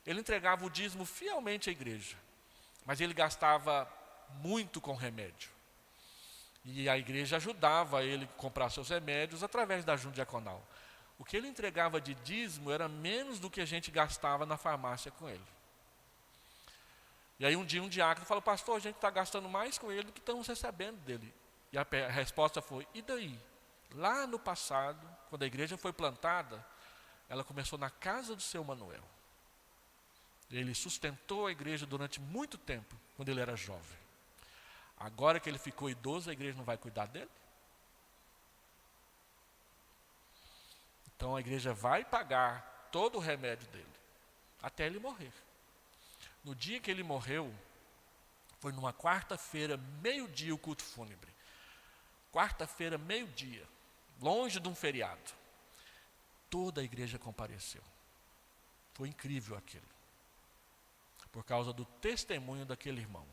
ele entregava o dízimo fielmente à igreja, mas ele gastava muito com remédio. E a igreja ajudava ele a comprar seus remédios através da junta diaconal. O que ele entregava de dízimo era menos do que a gente gastava na farmácia com ele. E aí um dia um diácono falou: pastor, a gente está gastando mais com ele do que estamos recebendo dele. E a resposta foi: e daí? Lá no passado, quando a igreja foi plantada, ela começou na casa do seu Manuel. Ele sustentou a igreja durante muito tempo, quando ele era jovem. Agora que ele ficou idoso, a igreja não vai cuidar dele? Então a igreja vai pagar todo o remédio dele, até ele morrer. No dia que ele morreu, foi numa quarta-feira, meio-dia, o culto fúnebre. Quarta-feira, meio-dia, longe de um feriado. toda a igreja compareceu. Foi incrível aquilo. Por causa do testemunho daquele irmão,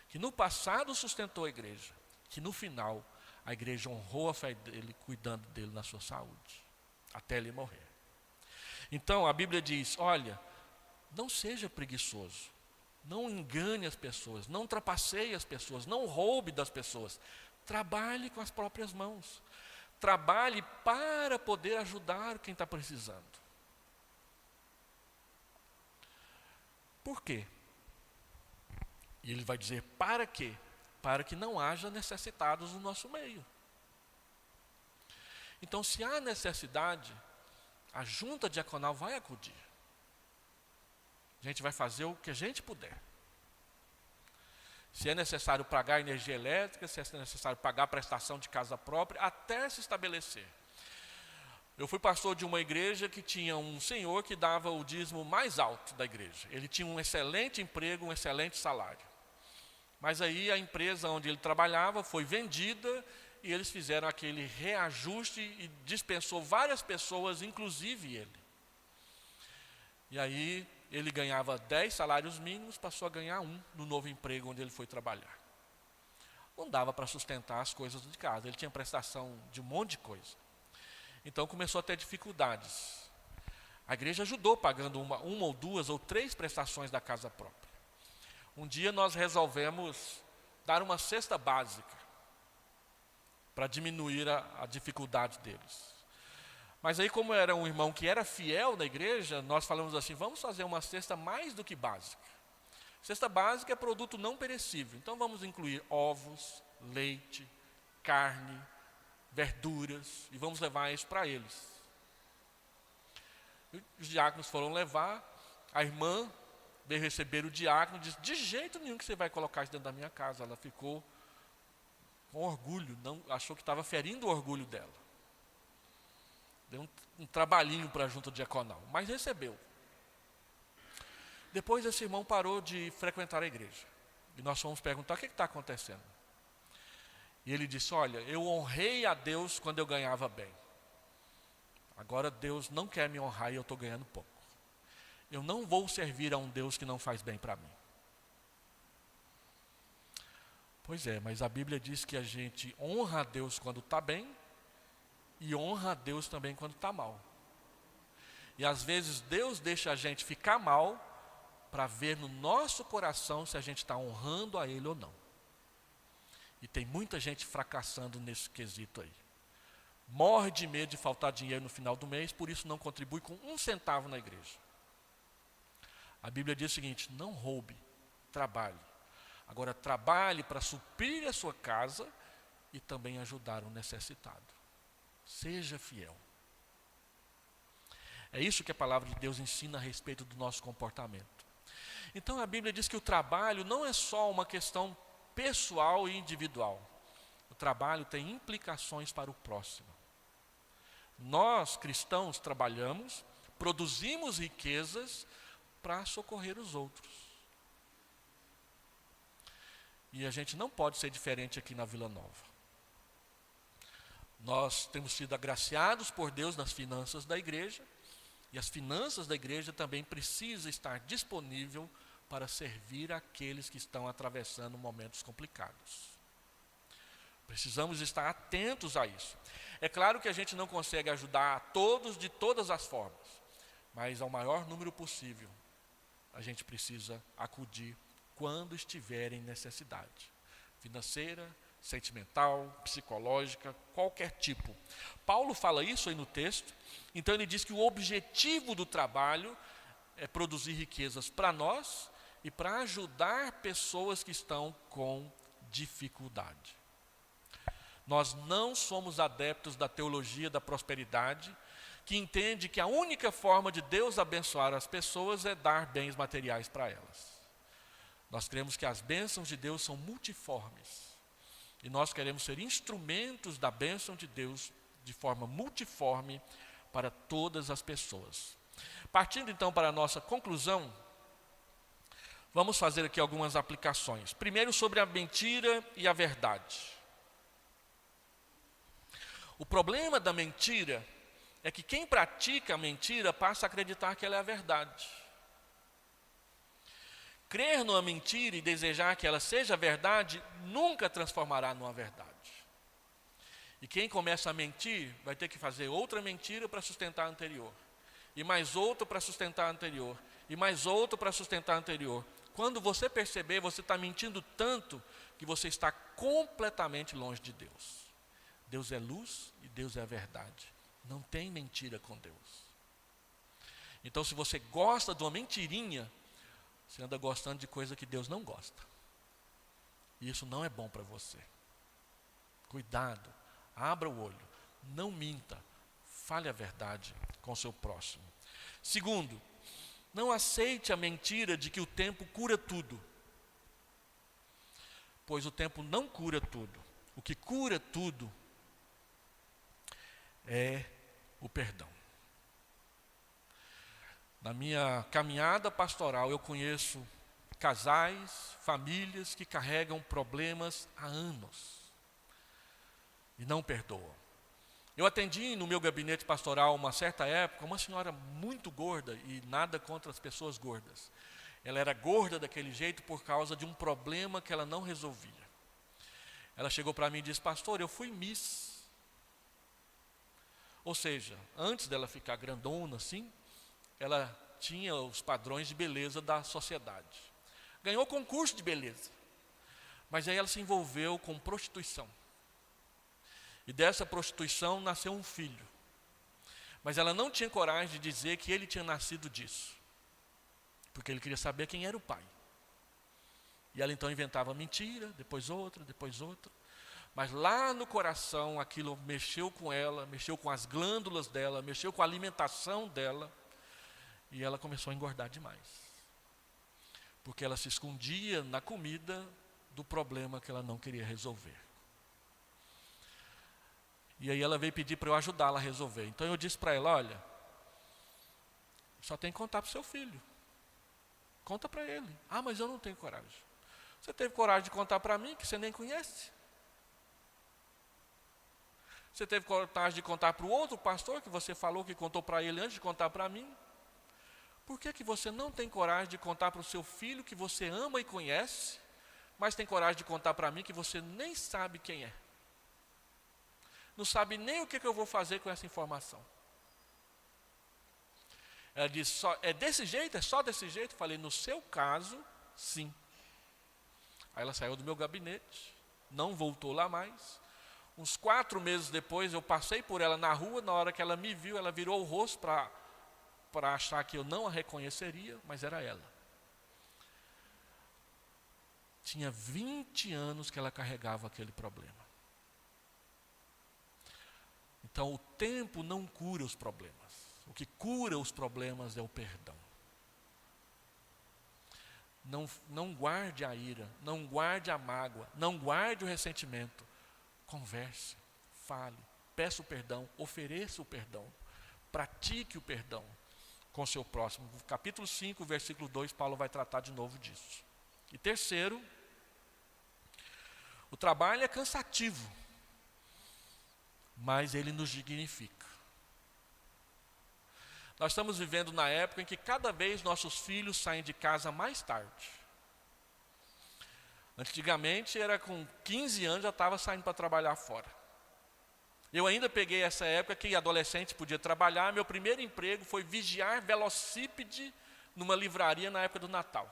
que no passado sustentou a igreja, que no final a igreja honrou a fé dele, cuidando dele na sua saúde, até ele morrer. Então a Bíblia diz, olha, não seja preguiçoso, não engane as pessoas, não trapaceie as pessoas, não roube das pessoas. Trabalhe com as próprias mãos. Trabalhe para poder ajudar quem está precisando. Por quê? E ele vai dizer, para quê? Para que não haja necessitados no nosso meio. Então, se há necessidade, a junta diaconal vai acudir. A gente vai fazer o que a gente puder. Se é necessário pagar energia elétrica, se é necessário pagar prestação de casa própria, até se estabelecer. Eu fui pastor de uma igreja que tinha um senhor que dava o dízimo mais alto da igreja. Ele tinha um excelente emprego, um excelente salário. Mas aí a empresa onde ele trabalhava foi vendida e eles fizeram aquele reajuste e dispensou várias pessoas, inclusive ele. E aí ele ganhava 10 salários mínimos, passou a ganhar 1 no novo emprego onde ele foi trabalhar. Não dava para sustentar as coisas de casa, ele tinha prestação de um monte de coisa. Então começou a ter dificuldades. A igreja ajudou pagando uma ou 2 ou 3 prestações da casa própria. Um dia nós resolvemos dar uma cesta básica para diminuir a dificuldade deles. Mas aí, como era um irmão que era fiel na igreja, nós falamos assim, vamos fazer uma cesta mais do que básica. Cesta básica é produto não perecível, então vamos incluir ovos, leite, carne, verduras, e vamos levar isso para eles. Os diáconos foram levar, a irmã veio receber o diácono, disse, de jeito nenhum que você vai colocar isso dentro da minha casa. Ela ficou com orgulho, não, achou que estava ferindo o orgulho dela. Deu um trabalhinho para a junta diaconal, mas recebeu. Depois esse irmão parou de frequentar a igreja. E nós fomos perguntar, o que está acontecendo? E ele disse, olha, eu honrei a Deus quando eu ganhava bem. Agora Deus não quer me honrar e eu estou ganhando pouco. Eu não vou servir a um Deus que não faz bem para mim. Pois é, mas a Bíblia diz que a gente honra a Deus quando está bem e honra a Deus também quando está mal. E às vezes Deus deixa a gente ficar mal para ver no nosso coração se a gente está honrando a Ele ou não. E tem muita gente fracassando nesse quesito aí. Morre de medo de faltar dinheiro no final do mês, por isso não contribui com 1 centavo na igreja. A Bíblia diz o seguinte, não roube, trabalhe. Agora trabalhe para suprir a sua casa e também ajudar o necessitado. Seja fiel. É isso que a palavra de Deus ensina a respeito do nosso comportamento. Então a Bíblia diz que o trabalho não é só uma questão pessoal e individual. O trabalho tem implicações para o próximo. Nós, cristãos, trabalhamos, produzimos riquezas para socorrer os outros. E a gente não pode ser diferente aqui na Vila Nova. Nós temos sido agraciados por Deus nas finanças da igreja, e as finanças da igreja também precisam estar disponível para servir aqueles que estão atravessando momentos complicados. Precisamos estar atentos a isso. É claro que a gente não consegue ajudar a todos de todas as formas, mas ao maior número possível, a gente precisa acudir quando estiver em necessidade financeira, sentimental, psicológica, qualquer tipo. Paulo fala isso aí no texto, então ele diz que o objetivo do trabalho é produzir riquezas para nós e para ajudar pessoas que estão com dificuldade. Nós não somos adeptos da teologia da prosperidade, que entende que a única forma de Deus abençoar as pessoas é dar bens materiais para elas. Nós cremos que as bênçãos de Deus são multiformes. E nós queremos ser instrumentos da bênção de Deus de forma multiforme para todas as pessoas. Partindo então para a nossa conclusão, vamos fazer aqui algumas aplicações. Primeiro, sobre a mentira e a verdade. O problema da mentira é que quem pratica a mentira passa a acreditar que ela é a verdade. Crer numa mentira e desejar que ela seja verdade nunca transformará numa verdade. E quem começa a mentir vai ter que fazer outra mentira para sustentar a anterior. E mais outra para sustentar a anterior. E mais outra para sustentar a anterior. Quando você perceber, você está mentindo tanto que você está completamente longe de Deus. Deus é luz e Deus é a verdade. Não tem mentira com Deus. Então, se você gosta de uma mentirinha, você anda gostando de coisa que Deus não gosta. E isso não é bom para você. Cuidado, abra o olho, não minta, fale a verdade com o seu próximo. Segundo, não aceite a mentira de que o tempo cura tudo. Pois o tempo não cura tudo. O que cura tudo é o perdão. Na minha caminhada pastoral, eu conheço casais, famílias que carregam problemas há anos e não perdoam. Eu atendi no meu gabinete pastoral, uma certa época, uma senhora muito gorda, e nada contra as pessoas gordas. Ela era gorda daquele jeito por causa de um problema que ela não resolvia. Ela chegou para mim e disse: pastor, eu fui Miss. Ou seja, antes dela ficar grandona assim, ela tinha os padrões de beleza da sociedade. Ganhou concurso de beleza. Mas aí ela se envolveu com prostituição. E dessa prostituição nasceu um filho. Mas ela não tinha coragem de dizer que ele tinha nascido disso. Porque ele queria saber quem era o pai. E ela então inventava mentira, depois outra, depois outra. Mas lá no coração aquilo mexeu com ela, mexeu com as glândulas dela, mexeu com a alimentação dela. E ela começou a engordar demais. Porque ela se escondia na comida do problema que ela não queria resolver. E aí ela veio pedir para eu ajudá-la a resolver. Então eu disse para ela: olha, só tem que contar para o seu filho. Conta para ele. Ah, mas eu não tenho coragem. Você teve coragem de contar para mim, que você nem conhece? Você teve coragem de contar para o outro pastor, que você falou que contou para ele antes de contar para mim? Por que você não tem coragem de contar para o seu filho, que você ama e conhece, mas tem coragem de contar para mim, que você nem sabe quem é? Não sabe nem o que eu vou fazer com essa informação. Ela disse: é desse jeito? É só desse jeito? Eu falei: no seu caso, sim. Aí ela saiu do meu gabinete, não voltou lá mais. Uns 4 meses depois, eu passei por ela na rua. Na hora que ela me viu, ela virou o rosto para achar que eu não a reconheceria, mas era ela. Tinha 20 anos que ela carregava aquele problema. Então, o tempo não cura os problemas. O que cura os problemas é o perdão. Não guarde a ira, não guarde a mágoa, não guarde o ressentimento. Converse, fale, peça o perdão, ofereça o perdão. Pratique o perdão com o seu próximo. No capítulo 5, versículo 2, Paulo vai tratar de novo disso. E terceiro, o trabalho é cansativo, mas ele nos dignifica. Nós estamos vivendo na época em que cada vez nossos filhos saem de casa mais tarde. Antigamente era com 15 anos já estava saindo para trabalhar fora. Eu ainda peguei essa época que adolescente podia trabalhar. Meu primeiro emprego foi vigiar velocípede numa livraria na época do Natal.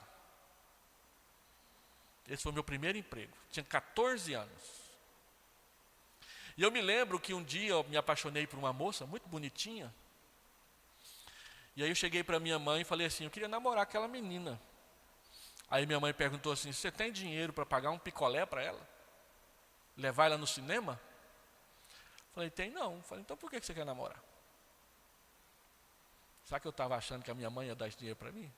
Esse foi o meu primeiro emprego. Tinha 14 anos. E eu me lembro que um dia eu me apaixonei por uma moça muito bonitinha. E aí eu cheguei para minha mãe e falei assim: eu queria namorar aquela menina. Aí minha mãe perguntou assim: você tem dinheiro para pagar um picolé para ela? Levar ela no cinema? Falei: tem não. Falei: então por que você quer namorar? Será que eu estava achando que a minha mãe ia dar esse dinheiro para mim?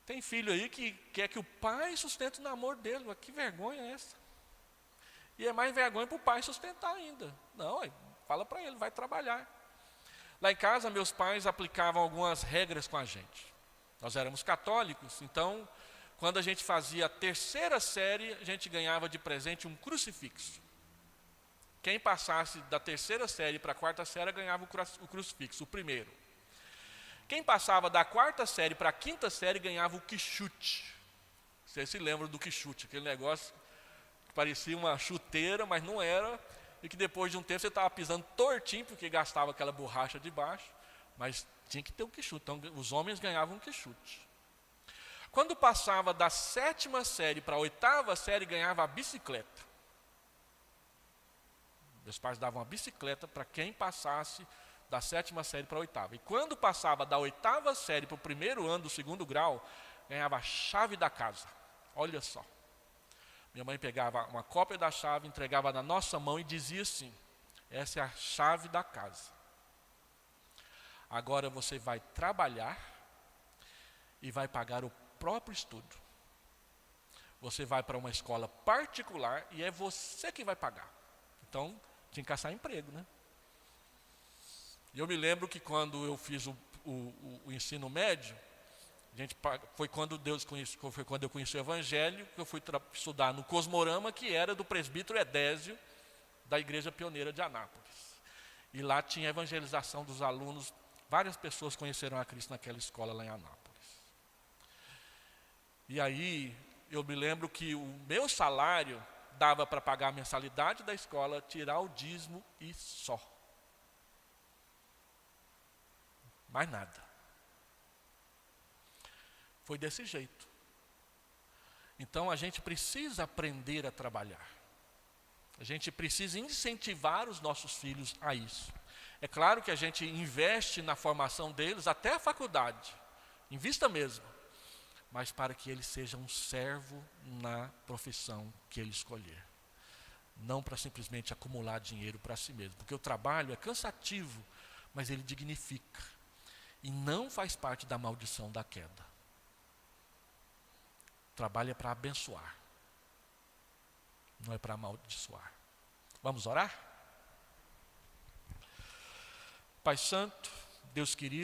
Tem filho aí que quer que o pai sustente o namoro dele. Mas que vergonha é essa? E é mais vergonha para o pai sustentar ainda. Não, fala para ele, vai trabalhar. Lá em casa, meus pais aplicavam algumas regras com a gente. Nós éramos católicos, então, quando a gente fazia a 3ª série, a gente ganhava de presente um crucifixo. Quem passasse da terceira série para a quarta série ganhava o crucifixo, o primeiro. Quem passava da quarta série para a quinta série ganhava o quichute. Vocês se lembram do quichute, aquele negócio que parecia uma chuteira, mas não era, e que depois de um tempo você estava pisando tortinho, porque gastava aquela borracha de baixo, mas tinha que ter um quichute. Então os homens ganhavam um quichute. Quando passava da sétima série para a oitava série, ganhava a bicicleta. Meus pais davam uma bicicleta para quem passasse da sétima série para a oitava. E quando passava da oitava série para o primeiro ano do segundo grau, ganhava a chave da casa. Olha só. Minha mãe pegava uma cópia da chave, entregava na nossa mão e dizia assim: essa é a chave da casa. Agora você vai trabalhar e vai pagar o próprio estudo. Você vai para uma escola particular e é você que vai pagar. Então, tinha que caçar emprego, né? E eu me lembro que quando eu fiz o ensino médio, foi quando eu conheci o Evangelho, que eu fui estudar no Cosmorama, que era do presbítero Edésio, da Igreja Pioneira de Anápolis. E lá tinha evangelização dos alunos, várias pessoas conheceram a Cristo naquela escola lá em Anápolis. E aí, eu me lembro que o meu salário dava para pagar a mensalidade da escola, tirar o dízimo e só. Mais nada. Foi desse jeito. Então a gente precisa aprender a trabalhar. A gente precisa incentivar os nossos filhos a isso. É claro que a gente investe na formação deles até a faculdade. Invista mesmo. Mas para que ele seja um servo na profissão que ele escolher. Não para simplesmente acumular dinheiro para si mesmo. Porque o trabalho é cansativo, mas ele dignifica. E não faz parte da maldição da queda. O trabalho é para abençoar. Não é para amaldiçoar. Vamos orar? Pai Santo, Deus querido,